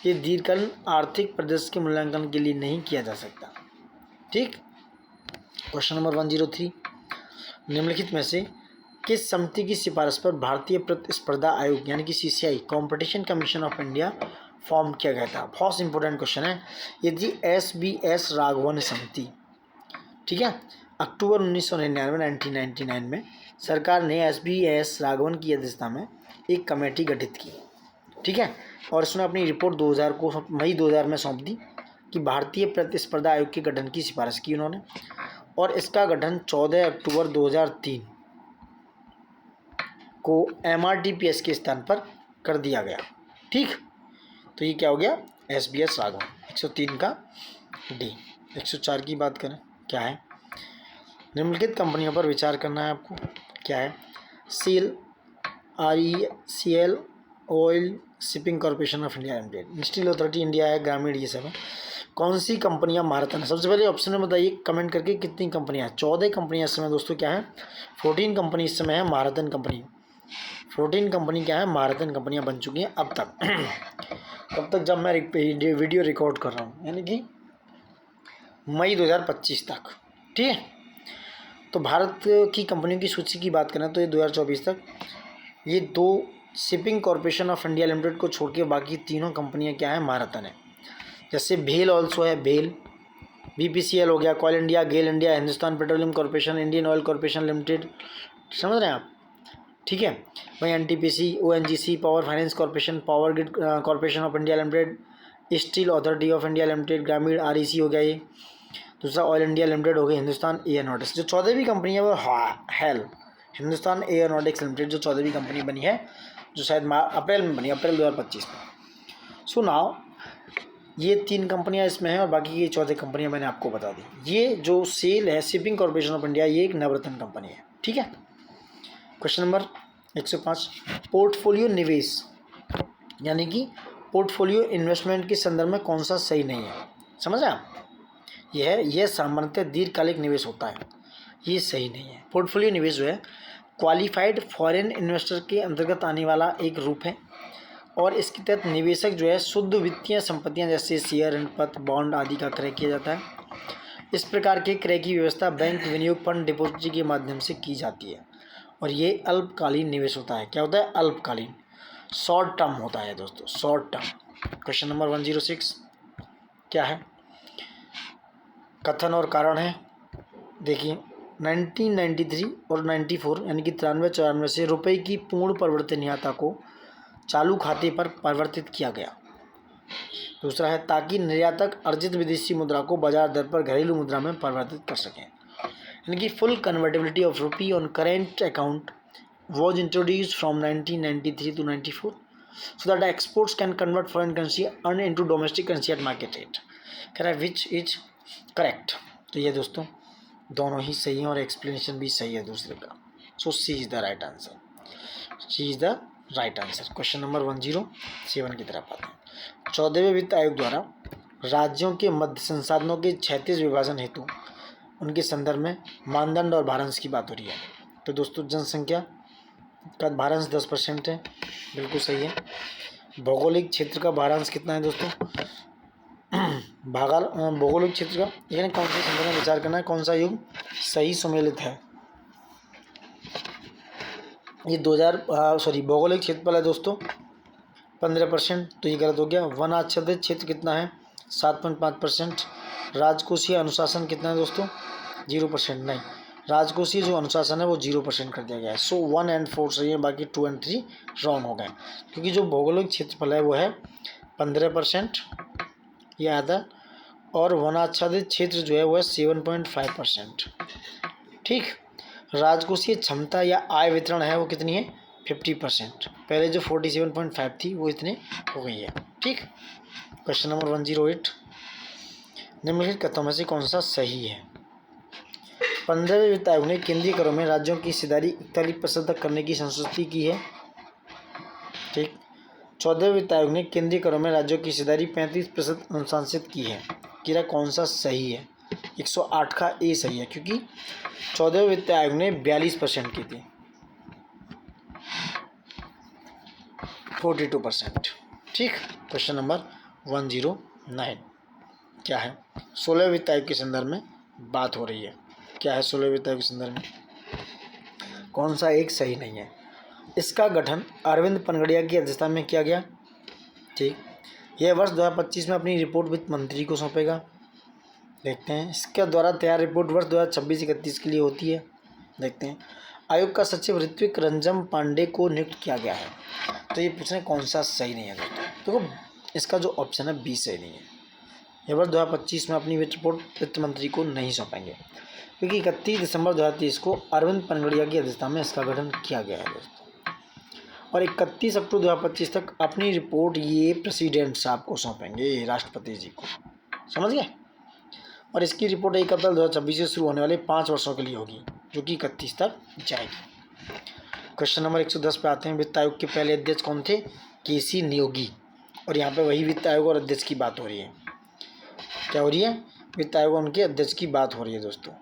ये दीर्घकालीन आर्थिक प्रदर्शन के मूल्यांकन के लिए नहीं किया जा सकता। ठीक। क्वेश्चन नंबर 103, निम्नलिखित में से किस समिति की सिफारिश पर भारतीय प्रतिस्पर्धा आयोग यानी कि CCI competition commission of India form किया गया था? बहुत इंपॉर्टेंट क्वेश्चन है। ये थी SBS राघवन समिति। ठीक है, अक्टूबर 1999 में सरकार ने SBS राघवन की अध्यक्षता में एक कमेटी गठित की। ठीक है, और उसने अपनी रिपोर्ट 2000 को मई 2000 में सौंप दी कि भारतीय प्रतिस्पर्धा आयोग के गठन की सिफारिश की उन्होंने, और इसका गठन 14 अक्टूबर 2003 को MRTPS के स्थान पर कर दिया गया। ठीक, तो ये क्या हो गया? SBS राघवन। 103 का डी। 104 की बात करें, क्या है? निम्नलिखित कंपनियों पर विचार करना है आपको। क्या है? SAIL, RECL, oil shipping corporation of India limited, steel authority India है, ग्रामीण, ये सब है। कौन सी कंपनियां महारत हैं? सबसे पहले ऑप्शन में बताइए कमेंट करके कितनी कंपनियां हैं। 14 कंपनियां इस समय दोस्तों क्या है? 14 कंपनी इस समय है महारतन कंपनी। 14 कंपनी क्या है? महारतन कंपनियां बन चुकी हैं अब तक। तब तक जब मैं वीडियो रिकॉर्ड कर रहा हूँ, यानी कि मई 2025 तक। ठीक है, तो भारत की कंपनियों की सूची की बात करें तो ये 2024 तक ये 2 shipping corporation of India limited को छोड़ के बाकी तीनों कंपनियां क्या है? महारतन है। जैसे भेल ऑल्सो है, भेल, BPCL हो गया, कोल इंडिया, गेल India, Hindustan petroleum corporation, Indian oil corporation limited, समझ रहे हैं आप? ठीक है, वहीं NTPC, ONGC, power finance corporation, power grid corporation of India limited, steel authority of India limited, ग्रामीण, REC हो गया ये। दूसरा ऑयल इंडिया लिमिटेड हो गई, हिंदुस्तान एयरोनॉटिक्स। जो 14वीं कंपनी है वो हेल, हिंदुस्तान एयरोनॉटिक्स लिमिटेड, जो 14वीं कंपनी बनी है, जो शायद अप्रैल में बनी, अप्रैल 2025 में। सो नाउ ये 3 कंपनियां इसमें हैं और बाकी ये 14 कंपनियां मैंने आपको बता दी। ये जो सेल है, शिपिंग कॉर्पोरेशन ऑफ इंडिया, ये एक नवरत्न कंपनी है। ठीक है, क्वेश्चन नंबर 105, पोर्टफोलियो निवेश यानी कि पोर्टफोलियो इन्वेस्टमेंट के संदर्भ में कौन सा सही नहीं है? समझ रहे हैं आप? यह सामान्यतः दीर्घकालिक निवेश होता है, ये सही नहीं है। पोर्टफोलियो निवेश जो है क्वालिफाइड फॉरेन इन्वेस्टर के अंतर्गत आने वाला एक रूप है, और इसके तहत निवेशक जो है शुद्ध वित्तीय संपत्तियां जैसे शेयर, ऋणपत्र, बॉन्ड आदि का क्रय किया जाता है। इस प्रकार के क्रय की व्यवस्था बैंक, विनियोग फंड, डिपॉजिटरी के माध्यम से की जाती है, और ये अल्पकालीन निवेश होता है। क्या होता है? अल्पकालीन, शॉर्ट टर्म होता है दोस्तों, शॉर्ट टर्म। क्वेश्चन नंबर 106 क्या है? कथन और कारण है। देखिए, 1993 और 94 यानी कि 93-94 से रुपए की पूर्ण परिवर्तनीयता को चालू खाते पर परिवर्तित किया गया। दूसरा है ताकि निर्यातक अर्जित विदेशी मुद्रा को बाजार दर पर घरेलू मुद्रा में परिवर्तित कर सकें, यानी कि full convertibility of rupee on current account was introduced from 1993 to 94 so that exports can convert foreign currency earned into domestic currency at market rate. Correct, which is correct। तो ये दोस्तों दोनों ही सही हैं और एक्सप्लेनेशन भी सही है दूसरे का। So C is the right answer, C is the right answer. Question number 107 की तरफ आते हैं। 14वें वित्त आयोग द्वारा राज्यों के मध्य संसाधनों के क्षैतिज विभाजन हेतु उनके संदर्भ में मानदंड और भारांश की बात हो रही है। तो दोस्तों जनसंख्या का भारांश 10% है, बिल्कुल सही है। भौगोलिक क्षेत्र का भारांश कितना है दोस्तों? भौगोलिक क्षेत्र का, यानी कौन से संदर्भ में विचार करना है, कौन सा युग सही सम्मिलित है? ये भौगोलिक क्षेत्रफल है दोस्तों 15%, तो ये गलत हो गया। वन आच्छादित क्षेत्र कितना है? 7.5%। राजकोषीय अनुशासन कितना है दोस्तों? 0%। नहीं, राजकोषीय जो अनुशासन है वो 0% कर दिया गया है। सो 1 और 4 सही है, बाकी 2 और 3 रॉन्ग हो गए, क्योंकि जो भौगोलिक क्षेत्रफल है वो है 15%, ये आधा, और वनाच्छादित क्षेत्र जो है वो है 7.5%। ठीक, राजकोषीय क्षमता या आय वितरण है वो कितनी है? 50%। पहले जो 47.5 थी वो इतने हो गई है। ठीक, क्वेश्चन नंबर 108, निम्नलिखित कथनों में से कौन सा सही है? 15वें वित्त आयोग ने केंद्रीय करों में राज्यों की हिस्सेदारी 41% तक करने की संस्तुति की है। ठीक, 14वें वित्त आयोग ने केंद्रीय करों में राज्यों की हिस्सेदारी 35% अनुशंसित की है। किरा कौन सा सही है? 108 का ए सही है, क्योंकि 14वें वित्त आयोग ने 42% की थी। 42%। ठीक। क्वेश्चन नंबर 109 क्या है? 16वें वित्त आयोग के संदर्भ में बात हो रही है। क्या है 16वें वित्त आयोग के संदर्भ में? कौन सा एक सही नहीं है? इसका गठन अरविंद पनगड़िया की अध्यक्षता में किया गया। ठीक। यह वर्ष 2025 में अपनी रिपोर्ट वित्त मंत्री को सौंपेगा। देखते हैं। इसके द्वारा तैयार रिपोर्ट वर्ष 2026-31 के लिए होती है। देखते हैं। आयोग का सचिव ऋत्विक रंजन पांडे को नियुक्त किया गया है। तो ये पूछ रहे हैं कौन सा सही नहीं है दोस्तों। देखो इसका जो ऑप्शन है बी सही नहीं है। यह वर्ष 2025 में अपनी रिपोर्ट वित्त मंत्री को नहीं सौंपेंगे, क्योंकि 31 दिसंबर 2023 को अरविंद पनगड़िया की अध्यक्षता में इसका गठन किया गया है दोस्तों, और 31 अक्टूबर 2025 तक अपनी रिपोर्ट ये प्रेसिडेंट साहब को सौंपेंगे, राष्ट्रपति जी को। समझ गए? और इसकी रिपोर्ट 1 अप्रैल 2026 से शुरू होने वाले 5 वर्षों के लिए होगी, जो कि 31 तक जाएगी। क्वेश्चन नंबर 110 पे आते हैं। वित्त आयोग के पहले अध्यक्ष कौन थे? केसी नियोगी। और यहाँ पे वही वित्त आयोग और अध्यक्ष की बात हो रही है। क्या हो रही है? वित्त आयोग और उनके अध्यक्ष की बात हो रही है दोस्तों।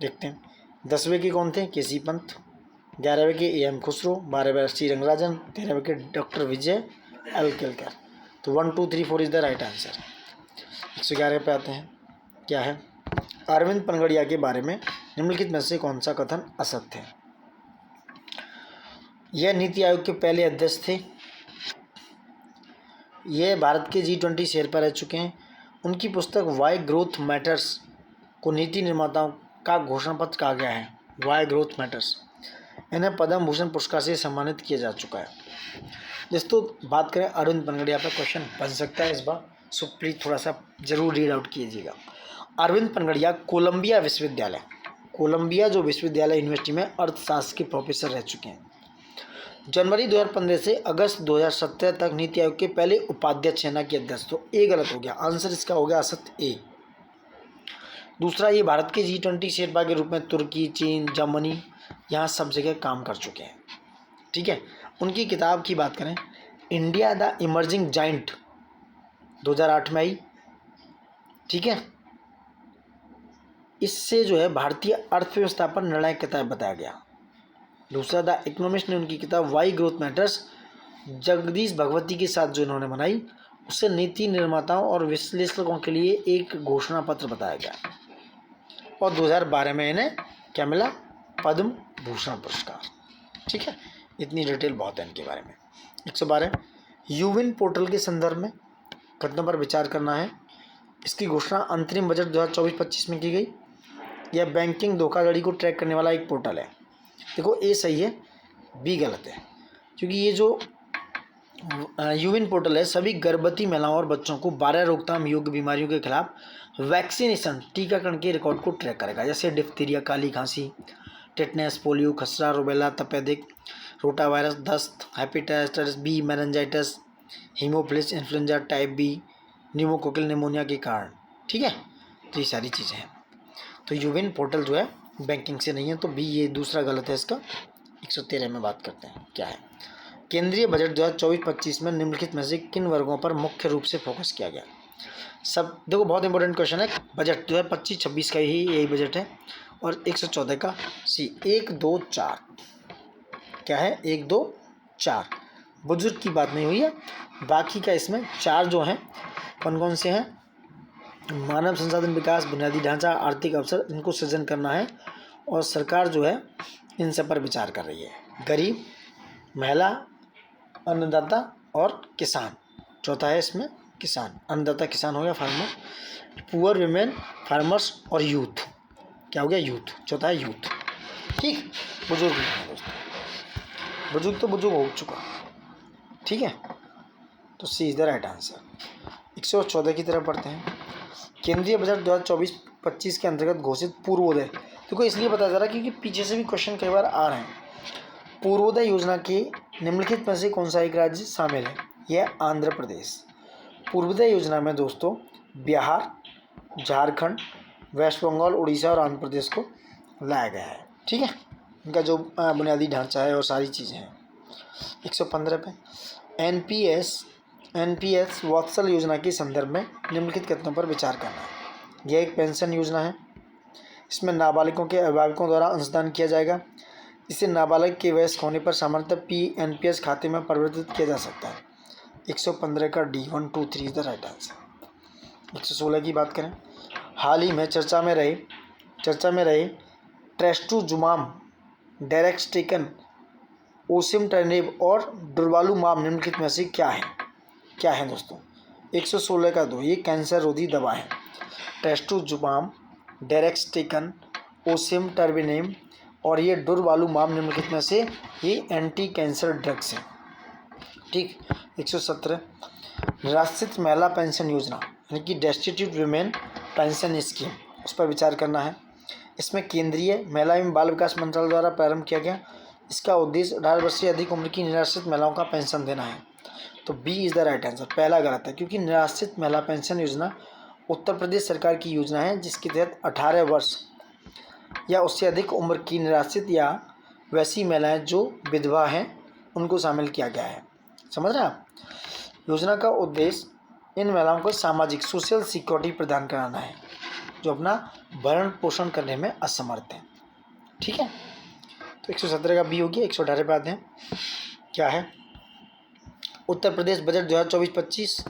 देखते हैं। 10वें के कौन थे? केसी पंत। 11वें के AM खुसरो। 12वें सी रंगराजन। 13वें के डॉक्टर विजय एल केलकर। तो 1 2 3 4 इज द राइट आंसर। 111 पे आते हैं। क्या है? अरविंद पनगड़िया के बारे में निम्नलिखित में से कौन सा कथन असत्य है? यह नीति आयोग के पहले अध्यक्ष थे। यह भारत के G20 शेरपा रह चुके हैं। उनकी पुस्तक वाई ग्रोथ मैटर्स को नीति निर्माताओं का घोषणा पत्र कहा गया है। Why growth matters. इन्हें पद्म भूषण पुरस्कार से सम्मानित किया जा चुका है। दोस्तों बात करें अरविंद पनगड़िया पर, क्वेश्चन बन सकता है इस बार, सो प्लीज थोड़ा सा जरूर रीड आउट कीजिएगा। अरविंद पनगड़िया कोलंबिया विश्वविद्यालय, कोलंबिया जो विश्वविद्यालय यूनिवर्सिटी में अर्थशास्त्र के प्रोफेसर रह चुके हैं। जनवरी 2015 से अगस्त 2017 तक नीति आयोग के पहले उपाध्यक्ष सेना के अध्यक्ष। तो ए गलत हो गया, आंसर इसका हो गया असत्य ए। दूसरा, ये भारत के G20 शेरपा के रूप में तुर्की, चीन, जर्मनी यहाँ सब जगह काम कर चुके हैं। ठीक है। उनकी किताब की बात करें, इंडिया द इमर्जिंग जाइंट 2008 में आई। ठीक है। इससे जो है भारतीय अर्थव्यवस्था पर निर्णायक किताब बताया गया। दूसरा, द इकोनॉमिस्ट ने उनकी किताब why growth matters Jagdish Bhagwati के साथ जो इन्होंने बनाई, उससे नीति निर्माताओं और विश्लेषकों के लिए एक घोषणा पत्र बताया गया। और 2012 में इन्हें क्या मिला? पद्म भूषण पुरस्कार। ठीक है। इतनी डिटेल बहुत है इनके बारे में। 112, यूविन पोर्टल के संदर्भ में कथनों पर विचार करना है। इसकी घोषणा अंतरिम बजट 2024-25 में की गई। यह बैंकिंग धोखाधड़ी को ट्रैक करने वाला एक पोर्टल है। देखो ए सही है, बी गलत है, क्योंकि ये जो यूविन पोर्टल है सभी गर्भवती महिलाओं और बच्चों को 12 रोकथाम योग्य बीमारियों के खिलाफ वैक्सीनेशन टीकाकरण के रिकॉर्ड को ट्रैक करेगा, जैसे डिप्थीरिया, काली खांसी, टेटनस, पोलियो, खसरा, रुबेला, तपेदिक, रोटावायरस, दस्त, hepatitis B, meningitis, haemophilus influenza type B, pneumococcal pneumonia के कारण। ठीक है। तो ये सारी चीज़ें हैं। तो यूविन पोर्टल जो है बैंकिंग से नहीं है, तो बी ये दूसरा गलत है इसका। 113 में बात करते हैं। क्या है? केंद्रीय बजट 2024-25 में निम्नलिखित में से किन वर्गों पर मुख्य रूप से फोकस किया गया? सब देखो बहुत इंपॉर्टेंट क्वेश्चन है। बजट 2025-26 का ही यही बजट है। और 114 का सी 1 2 4 क्या है? 1 2 4 बुजुर्ग की बात नहीं हुई है। बाकी का इसमें 4 जो हैं कौन कौन से हैं? मानव संसाधन विकास, बुनियादी ढांचा, आर्थिक अवसर, इनको सृजन करना है। और सरकार जो है इन सब पर विचार कर रही है। गरीब, महिला, अन्नदाता और किसान। चौथा है इसमें किसान, अन्नदाता किसान हो गया, फार्मर, पुअर विमेन, फार्मर्स और यूथ। क्या हो गया? यूथ। चौथा है यूथ। ठीक। बुजुर्ग नहीं है दोस्तों, बुजुर्ग तो बुजुर्ग हो चुका। ठीक है। तो सी इज द राइट आंसर। 114 की तरफ पढ़ते हैं। केंद्रीय बजट 2024-25 के अंतर्गत घोषित पूर्वोदय, देखो इसलिए बताया जा रहा है क्योंकि पीछे से भी क्वेश्चन कई बार आ रहे हैं। पूर्वोदय योजना के निम्नलिखित में से कौन सा एक राज्य शामिल है? यह आंध्र प्रदेश। पूर्वोदय योजना में दोस्तों बिहार, झारखंड, वेस्ट बंगाल, उड़ीसा और आंध्र प्रदेश को लाया गया है। ठीक है। इनका जो बुनियादी ढांचा है और सारी चीज़ें हैं। 115 पे एनपीएस वत्सल योजना के संदर्भ में निम्नलिखित कथनों पर विचार करना है। यह एक पेंशन योजना है। इसमें नाबालिगों के अभिभावकों द्वारा अंशदान किया जाएगा। इसे नाबालिग के वयस्क होने पर सामान्यतः पीएनपीएस खाते में परिवर्तित किया जा सकता है। 115 का D 1 2 3 is the right answer. 116 की बात करें, हाल ही में चर्चा में रहे ट्रेस्टुजुमाब, डेरेक्सटेकन, ओसिमटर्नेब और डुर्वालुमाब निम्नलिखित में से क्या है दोस्तों? 116 का 2, ये कैंसर रोधी दवा है। ट्रेस्टुजुमाब, डेरेक्सटेकन, ओसिमटर्नेब और ये डुर्वालुमाब निम्नलिखित में से ये एंटी कैंसर ड्रग्स हैं। ठीक। 117 निराश्रित महिला पेंशन योजना यानी कि डेस्टिट्यूट वुमेन पेंशन स्कीम, उस पर विचार करना है। इसमें केंद्रीय महिला एवं बाल विकास मंत्रालय द्वारा प्रारंभ किया गया। इसका उद्देश्य 18 वर्ष से अधिक उम्र की निराश्रित महिलाओं का पेंशन देना है। तो B is the right answer. पहला गलत है, क्योंकि निराश्रित महिला पेंशन योजना उत्तर प्रदेश सरकार की योजना है, जिसके तहत 18 वर्ष या उससे अधिक उम्र की निराश्रित या वैसी महिलाएं जो विधवा हैं उनको शामिल किया गया है। समझ रहे आप? योजना का उद्देश्य इन महिलाओं को सामाजिक सोशल सिक्योरिटी प्रदान कराना है जो अपना भरण पोषण करने में असमर्थ हैं। ठीक है, तो 117 का बी हो गया। 118 पे आते हैं, क्या है? उत्तर प्रदेश बजट 2024-25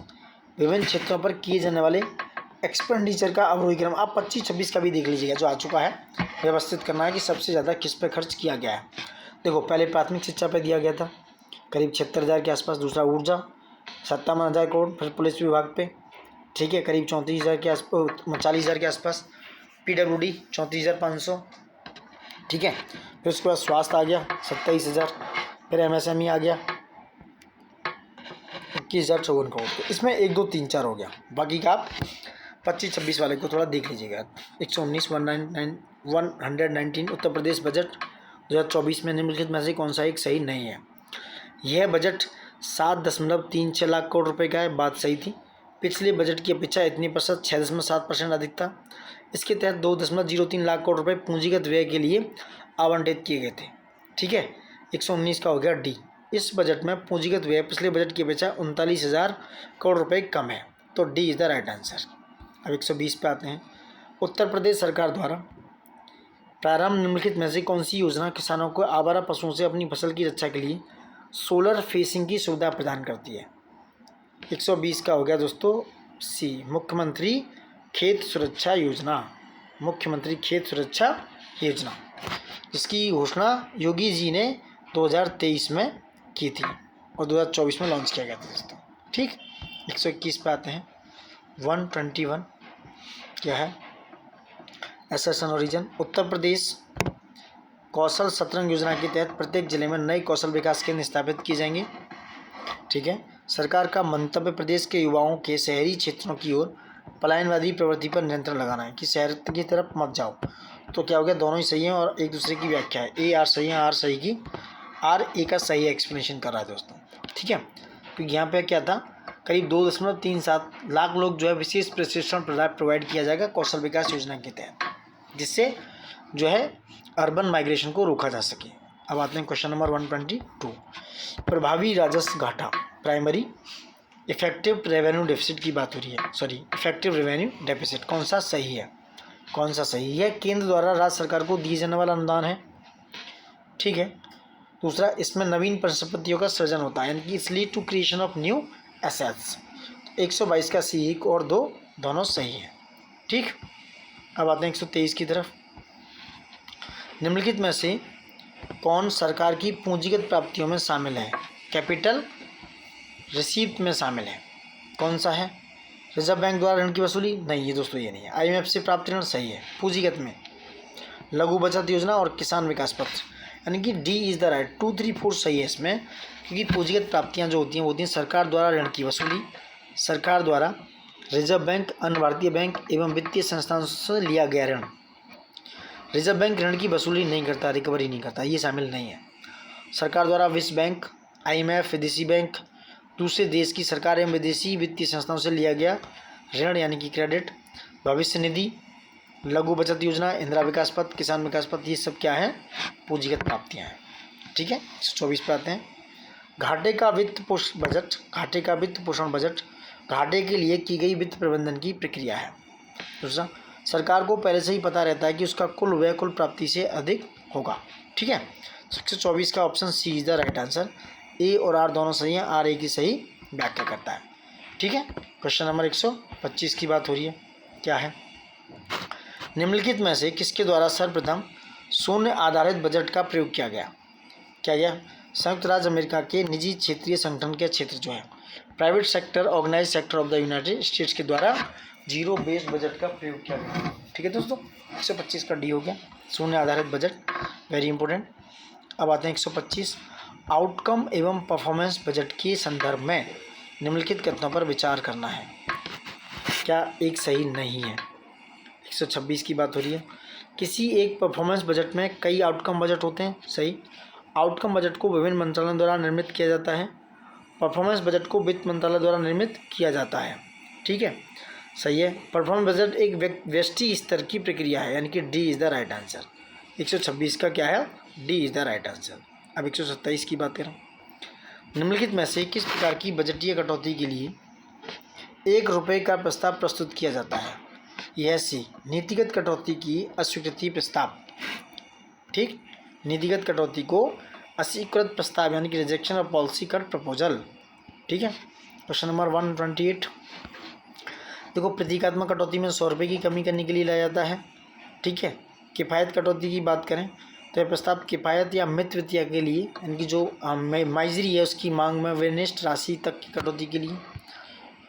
विभिन्न क्षेत्रों पर किए जाने वाले एक्सपेंडिचर का अवरोही क्रम। आप 25-26 का भी देख लीजिएगा, जो आ चुका है। व्यवस्थित करना है कि सबसे ज़्यादा किस पे खर्च किया गया है। देखो, पहले प्राथमिक शिक्षा पे दिया गया था करीब 76,000 के आसपास, दूसरा ऊर्जा 57,000 करोड़, फिर पुलिस विभाग पे, ठीक है, करीब 34,000 के आसपास, 40,000 के आसपास, PWD 34,500, ठीक है, फिर उसके बाद स्वास्थ्य आ गया 27,000, फिर MSME आ गया 21,054 करोड़। तो इसमें 1 2 3 4 हो गया, बाकी का आप 25-26 वाले को थोड़ा देख लीजिएगा। 119 उत्तर प्रदेश बजट 2024 में निम्नलिखित में से कौन सा एक सही नहीं है? यह बजट 7.36 लाख करोड़ रुपए का है, बात सही थी। पिछले बजट की अपेक्षा इतनी प्रतिशत 6.7% अधिक था। इसके तहत 2.03 लाख करोड़ रुपए पूंजीगत व्यय के लिए आवंटित किए गए थे। ठीक है, 119 का हो गया डी। इस बजट में पूंजीगत व्यय पिछले बजट की अपेक्षा 39,000 करोड़ रुपए कम है, तो D is the right answer. अब 120 पे आते हैं। उत्तर प्रदेश सरकार द्वारा प्रारंभ निम्नलिखित में से कौन सी योजना किसानों को आवारा पशुओं से अपनी फसल की रक्षा के लिए सोलर फेसिंग की सुविधा प्रदान करती है? 120 का हो गया दोस्तों सी, मुख्यमंत्री खेत सुरक्षा योजना। मुख्यमंत्री खेत सुरक्षा योजना, जिसकी घोषणा योगी जी ने 2023 में की थी और 2024 में लॉन्च किया गया था दोस्तों। ठीक। 121 पे आते हैं। 121 क्या है? एसेशन और रीजन। उत्तर प्रदेश कौशल सतरंग योजना के तहत प्रत्येक जिले में नए कौशल विकास केंद्र स्थापित किए जाएंगे। ठीक है, सरकार का मंतव्य प्रदेश के युवाओं के शहरी क्षेत्रों की ओर पलायनवादी प्रवृत्ति पर नियंत्रण लगाना है कि शहर की तरफ मत जाओ। तो क्या हो गया? दोनों ही सही हैं और एक दूसरे की व्याख्या है। ए आर सही है, आर सही की, आर ए का सही एक्सप्लेनेशन कर रहा है दोस्तों। ठीक है, क्योंकि यहाँ पे क्या था, करीब 2.37 लाख लोग जो है विशेष प्रशिक्षण प्रोवाइड किया जाएगा कौशल विकास योजना के तहत, जिससे जो है अर्बन माइग्रेशन को रोका जा सके। अब आते हैं क्वेश्चन नंबर 122। प्रभावी राजस्व घाटा, प्राइमरी इफेक्टिव रेवेन्यू डेफिसिट की बात हो रही है, सॉरी इफेक्टिव रेवेन्यू डेफिसिट। कौन सा सही है? कौन सा सही है? केंद्र द्वारा राज्य सरकार को दिए जाने वाला अनुदान है। ठीक है, दूसरा, इसमें नवीन परिसंपत्तियों का सृजन होता है, यानी कि its lead to creation of new assets. 122 का सी 1 और 2 दोनों सही हैं। ठीक। अब आते हैं 123 की तरफ। निम्नलिखित में से कौन सरकार की पूंजीगत प्राप्तियों में शामिल है? कैपिटल रिसीप्ट में शामिल है। कौन सा है? रिजर्व बैंक द्वारा ऋण की वसूली? नहीं, ये दोस्तों ये नहीं है। IMF से प्राप्त ऋण सही है। पूंजीगत में लघु बचत योजना और किसान विकास पत्र, यानी कि डी इज़ द राइट। 2, 3, 4 सही है इसमें, क्योंकि पूंजीगत प्राप्तियाँ जो होती हैं वो होती हैं सरकार द्वारा ऋण की वसूली, सरकार द्वारा रिजर्व बैंक, अन्य भारतीय बैंक एवं वित्तीय संस्थानों से लिया गया ऋण। रिजर्व बैंक ऋण की वसूली नहीं करता, रिकवरी नहीं करता, ये शामिल नहीं है। सरकार द्वारा विश्व बैंक, IMF, विदेशी बैंक, दूसरे देश की सरकार एवं विदेशी वित्तीय संस्थाओं से लिया गया ऋण यानी कि क्रेडिट, भविष्य निधि, लघु बचत योजना, इंदिरा विकास पत्र, किसान विकास पत्र, ये सब क्या है? पूंजीगत प्राप्तियाँ हैं। ठीक है, 124 पे आते हैं। घाटे का वित्त पोषण बजट, घाटे का वित्त पोषण बजट घाटे के लिए की गई वित्त प्रबंधन की प्रक्रिया है। दूसरा, सरकार को पहले से ही पता रहता है कि उसका कुल व्यय कुल प्राप्ति से अधिक होगा। ठीक है, 124 का option C is the right answer. A और आर दोनों सही हैं, आर ए की सही व्याख्या करता है। ठीक है, क्वेश्चन नंबर 125 की बात हो रही है। क्या है, निम्नलिखित में से किसके द्वारा सर्वप्रथम शून्य आधारित बजट का प्रयोग किया गया? क्या गया? संयुक्त राज्य अमेरिका के निजी क्षेत्रीय संगठन के क्षेत्र जो है private sector organise sector of the United States के द्वारा जीरो बेस्ड बजट का प्रयोग किया गया। ठीक है दोस्तों, 125 का डी हो गया, शून्य आधारित बजट, वेरी इंपॉर्टेंट। अब आते हैं 125, आउटकम एवं परफॉर्मेंस बजट के संदर्भ में निम्नलिखित कथनों पर विचार करना है। क्या एक सही नहीं है? 126 की बात हो रही है, किसी एक परफॉर्मेंस बजट में कई आउटकम बजट होते हैं, सही। आउटकम बजट को विभिन्न मंत्रालयों द्वारा निर्मित किया जाता है, परफॉर्मेंस बजट को वित्त मंत्रालय द्वारा निर्मित किया जाता है। ठीक है, सही है। परफॉर्मेंस बजट एक व्यष्टि स्तर की प्रक्रिया है, यानी कि D is the right answer. 126 का क्या है? D is the right answer. अब 127 की बात करें, निम्नलिखित में से किस प्रकार की बजटीय कटौती के लिए ₹1 का प्रस्ताव प्रस्तुत किया जाता है? यह सी, नीतिगत कटौती की अस्वीकृति प्रस्ताव। ठीक, नीतिगत कटौती को अस्वीकृत प्रस्ताव यानी कि rejection of policy cut proposal. ठीक है, क्वेश्चन नंबर 128, देखो प्रतीकात्मक कटौती में ₹100 की कमी करने के लिए लाया जाता है। ठीक है, किफ़ायत कटौती की बात करें तो यह प्रस्ताव किफ़ायत या मित वित्तीय के लिए, यानी कि जो माइजरी है उसकी मांग में विनिष्ट राशि तक की कटौती के लिए।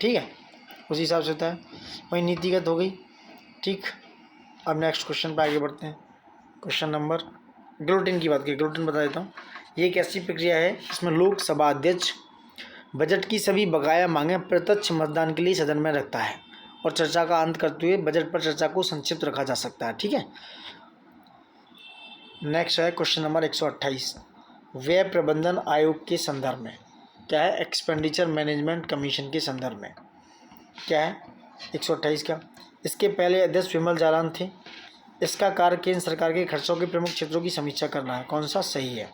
ठीक है, उसी हिसाब से होता है। वही नीतिगत हो गई। ठीक, अब नेक्स्ट क्वेश्चन पर आगे बढ़ते हैं। क्वेश्चन नंबर, ग्लोटिन की बात करें, ग्लोटिन बता देता हूँ। ये एक ऐसी प्रक्रिया है जिसमें लोकसभा अध्यक्ष बजट की सभी बकाया मांगें प्रत्यक्ष मतदान के लिए सदन में रखता है और चर्चा का अंत करते हुए बजट पर चर्चा को संक्षिप्त रखा जा सकता है। ठीक है, नेक्स्ट है क्वेश्चन नंबर 128, व्यय प्रबंधन आयोग के संदर्भ में। क्या है? एक्सपेंडिचर मैनेजमेंट कमीशन के संदर्भ में। क्या है? 128 का, इसके पहले अध्यक्ष विमल जालान थे। इसका कार्य केंद्र सरकार के खर्चों के प्रमुख क्षेत्रों की समीक्षा करना है। कौन सा सही है?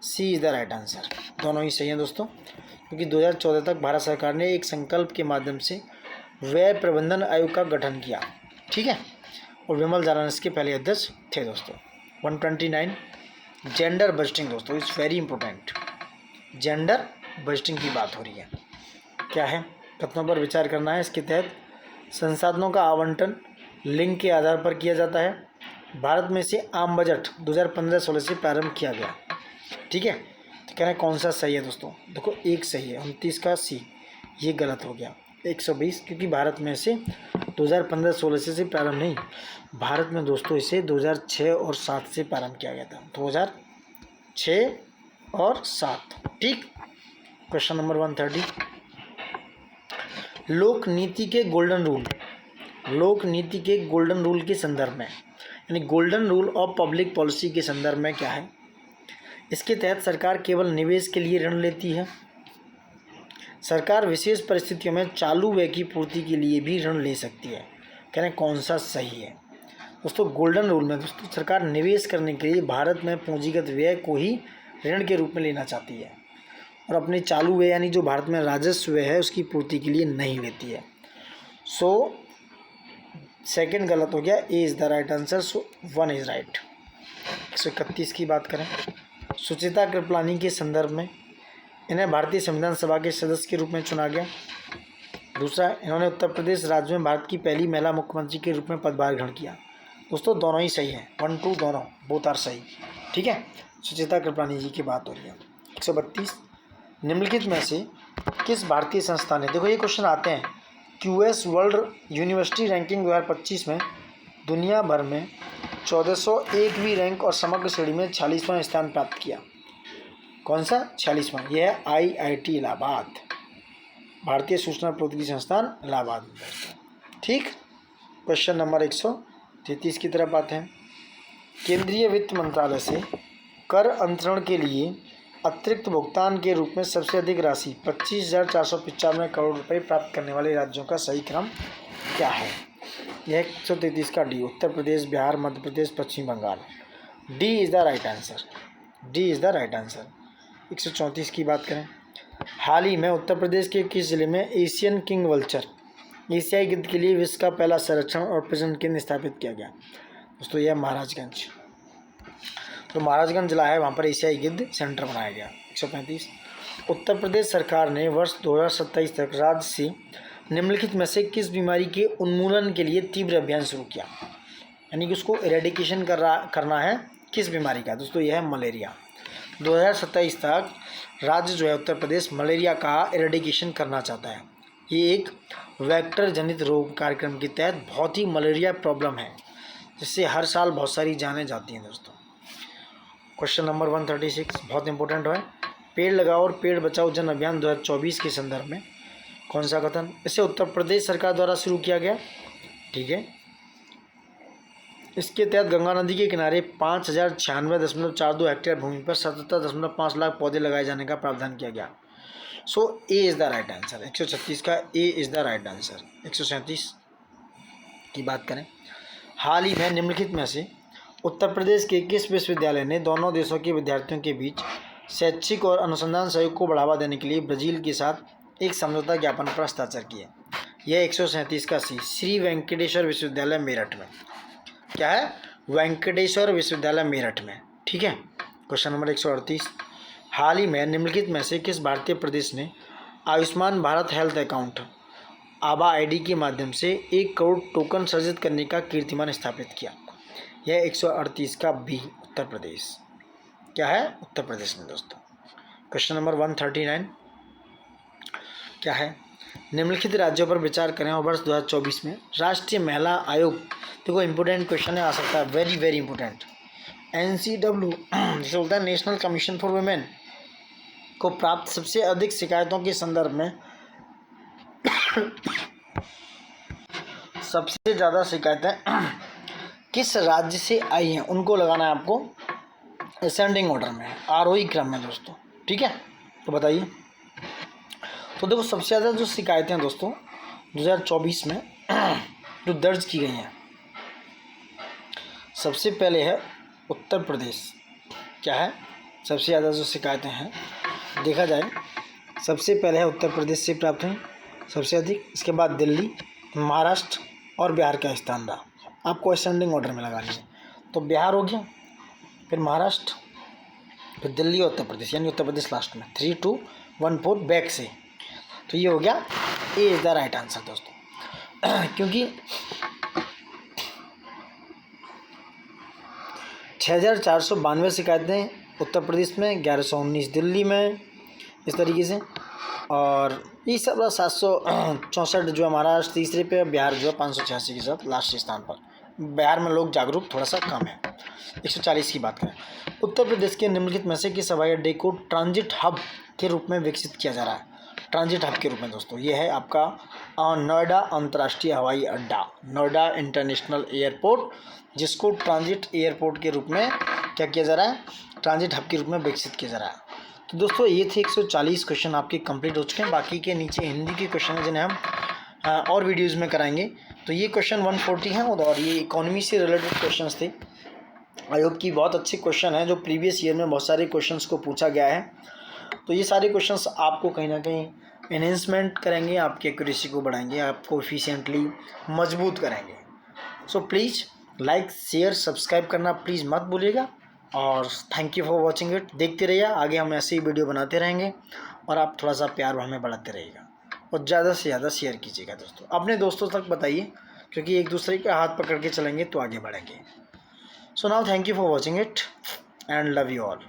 सी इज़ द राइट आंसर। दोनों ही सही हैं दोस्तों, क्योंकि 2014 तक भारत सरकार ने एक संकल्प के माध्यम से व्यय प्रबंधन आयोग का गठन किया। ठीक है, और विमल जालान इसके पहले अध्यक्ष थे दोस्तों। 129, जेंडर बजटिंग दोस्तों is very important. Gender budgeting की बात हो रही है। क्या है? कथनों पर विचार करना है। इसके तहत संसाधनों का आवंटन लिंग के आधार पर किया जाता है। भारत में से आम बजट 2015-16 से प्रारंभ किया गया। ठीक है, तो कह रहे हैं कौन सा सही है दोस्तों? देखो एक सही है, 29 का सी, ये गलत हो गया। 120, क्योंकि भारत में से 2015-16 से प्रारंभ नहीं, भारत में दोस्तों इसे 2006 और 7 से प्रारंभ किया गया था। 2006 और 7। ठीक, क्वेश्चन नंबर 130, लोक नीति के गोल्डन रूल, लोक नीति के गोल्डन रूल के संदर्भ में, यानी golden rule of public policy के संदर्भ में क्या है? इसके तहत सरकार केवल निवेश के लिए ऋण लेती है। सरकार विशेष परिस्थितियों में चालू व्यय की पूर्ति के लिए भी ऋण ले सकती है। कह रहे हैं कौन सा सही है दोस्तों? गोल्डन रूल में दोस्तों सरकार निवेश करने के लिए भारत में पूंजीगत व्यय को ही ऋण के रूप में लेना चाहती है और अपने चालू व्यय यानी जो भारत में राजस्व व्यय है उसकी पूर्ति के लिए नहीं लेती है। सो सेकंड गलत हो गया, ए is the right answer, so 1 is right. 131 की बात करें, सुचिता कृपलानी के संदर्भ में, इन्हें भारतीय संविधान सभा के सदस्य के रूप में चुना गया। दूसरा, इन्होंने उत्तर प्रदेश राज्य में भारत की पहली महिला मुख्यमंत्री के रूप में पदभार ग्रहण किया। दोस्तों दोनों ही सही है, 1 2 दोनों, बोथ आर सही। ठीक है, सुचिता कृपलानी जी की बात हो रही है। 132, निम्नलिखित में से किस भारतीय संस्था ने, देखो ये क्वेश्चन आते हैं, QS वर्ल्ड यूनिवर्सिटी रैंकिंग 2025 में दुनिया भर में 1401वीं रैंक और समग्र श्रेणी में 46वां स्थान प्राप्त किया। कौन सा? 46वां। यह है IIT इलाहाबाद, भारतीय सूचना प्रौद्योगिकी संस्थान इलाहाबाद। ठीक, क्वेश्चन नंबर 133 की तरफ आते हैं। केंद्रीय वित्त मंत्रालय से कर अंतरण के लिए अतिरिक्त भुगतान के रूप में सबसे अधिक राशि 25,495 करोड़ रुपए प्राप्त करने वाले राज्यों का सही क्रम क्या है? यह 133 का D, Uttar Pradesh, Bihar, Madhya Pradesh, Paschim Bangal. D is the right answer, D is the right answer. 134 की बात करें, हाल ही में उत्तर प्रदेश के किस जिले में एशियन किंग वल्चर, एशियाई गिद्ध के लिए विश्व का पहला संरक्षण और प्रजनन केंद्र स्थापित किया गया? दोस्तों यह महाराजगंज। जो महाराजगंज जिला है वहाँ पर एशियाई गिद्ध सेंटर बनाया गया। 135 उत्तर प्रदेश सरकार ने वर्ष 2027 तक राज्य से निम्नलिखित में से किस बीमारी के उन्मूलन के लिए तीव्र अभियान शुरू किया, यानी कि उसको इरेडिकेशन करना है किस बीमारी का दोस्तों, यह है मलेरिया। 2027 तक राज्य जो है उत्तर प्रदेश मलेरिया का इरेडिकेशन करना चाहता है। ये एक वेक्टर जनित रोग कार्यक्रम के तहत बहुत ही मलेरिया प्रॉब्लम है जिससे हर साल बहुत सारी जानें जाती हैं दोस्तों। क्वेश्चन नंबर 136 बहुत इंपॉर्टेंट है। पेड़ लगाओ और पेड़ बचाओ जन अभियान 2024 के संदर्भ में कौन सा कथन, इसे उत्तर प्रदेश सरकार द्वारा शुरू किया गया। ठीक है, इसके तहत गंगा नदी के किनारे 5096.42 हेक्टेयर भूमि पर 77.5 लाख पौधे लगाए जाने का प्रावधान किया गया। So A is the right answer. 136 का A is the right answer. 137 की बात करें, हाल ही में निम्नलिखित में से उत्तर प्रदेश के किस विश्वविद्यालय ने दोनों देशों के विद्यार्थियों के बीच शैक्षिक और अनुसंधान सहयोग को बढ़ावा देने के लिए ब्राज़ील के साथ एक समझौता ज्ञापन पर हस्ताक्षर किए? यह 137 का सी, श्री वेंकटेश्वर विश्वविद्यालय मेरठ में। क्या है? वेंकटेश्वर विश्वविद्यालय मेरठ में। ठीक है। क्वेश्चन नंबर 138, हाल ही में निम्नलिखित में से किस भारतीय प्रदेश ने आयुष्मान भारत हेल्थ अकाउंट आभा आईडी के माध्यम से 1 करोड़ टोकन सर्जित करने का कीर्तिमान स्थापित किया? यह 138 का बी, उत्तर प्रदेश। क्या है? उत्तर प्रदेश में दोस्तों। क्वेश्चन नंबर 139 क्या है? निम्नलिखित राज्यों पर विचार करें और वर्ष 2024 में राष्ट्रीय महिला आयोग, देखो इंपॉर्टेंट क्वेश्चन है, आ सकता है, वेरी वेरी इंपॉर्टेंट। NCW जिसे बोलता है नेशनल कमीशन फॉर वुमेन को प्राप्त सबसे अधिक शिकायतों के संदर्भ में सबसे ज़्यादा शिकायतें किस राज्य से आई हैं उनको लगाना है आपको असेंडिंग ऑर्डर में, आरोही क्रम में दोस्तों। ठीक है, तो बताइए। तो देखो सबसे ज़्यादा जो शिकायतें हैं दोस्तों 2024 में जो दर्ज की गई हैं, सबसे पहले है उत्तर प्रदेश। क्या है? सबसे ज़्यादा जो शिकायतें हैं देखा जाए, सबसे पहले है उत्तर प्रदेश से प्राप्त हुई सबसे अधिक, इसके बाद दिल्ली, महाराष्ट्र और बिहार का स्थान रहा। आपको असेंडिंग ऑर्डर में लगानी है, तो बिहार हो गया, फिर महाराष्ट्र, फिर दिल्ली और उत्तर प्रदेश, यानी उत्तर प्रदेश लास्ट में। 3, 2, 1, 4 बैक से, तो ये हो गया ए इज़ द राइट आंसर दोस्तों। क्योंकि 6492 शिकायतें उत्तर प्रदेश में, 1119 दिल्ली में, इस तरीके से, और ये सब 764 जो है महाराष्ट्र तीसरे पे, बिहार जो है 586 के साथ लास्ट स्थान पर। बिहार में लोग जागरूक थोड़ा सा कम है। 140 की बात करें, उत्तर प्रदेश के निम्नलिखित में से किस हवाई अड्डे को ट्रांजिट हब के रूप में विकसित किया जा रहा है? ट्रांजिट हब के रूप में दोस्तों ये है आपका नोएडा अंतर्राष्ट्रीय हवाई अड्डा, नोएडा इंटरनेशनल एयरपोर्ट, जिसको ट्रांजिट एयरपोर्ट के रूप में क्या किया जा रहा है? ट्रांजिट हब के रूप में विकसित किया जा रहा है। तो दोस्तों ये थे 140 क्वेश्चन आपके कंप्लीट हो चुके हैं। बाकी के नीचे हिंदी के क्वेश्चन हैं जिन्हें हम और वीडियोज़ में कराएंगे। तो ये क्वेश्चन 140 हैं और ये इकोनॉमी से रिलेटेड क्वेश्चंस थे। आई होप कि बहुत अच्छे क्वेश्चन हैं जो प्रीवियस ईयर में बहुत सारे क्वेश्चंस को पूछा गया है। तो ये सारे क्वेश्चंस आपको कहीं ना कहीं एनहेंसमेंट करेंगे, आपकी एक्यूरेसी को बढ़ाएंगे, आपको एफिशिएंटली मजबूत करेंगे। So please like share subscribe करना प्लीज़ मत भूलिएगा, और thank you for watching it. देखते रहिए, आगे हम ऐसे ही वीडियो बनाते रहेंगे और आप थोड़ा सा प्यार हमें बढ़ाते रहिएगा और ज़्यादा से ज़्यादा शेयर कीजिएगा दोस्तों, अपने दोस्तों तक बताइए, क्योंकि एक दूसरे के हाथ पकड़ के चलेंगे तो आगे बढ़ेंगे। So now thank you for watching it and love you all.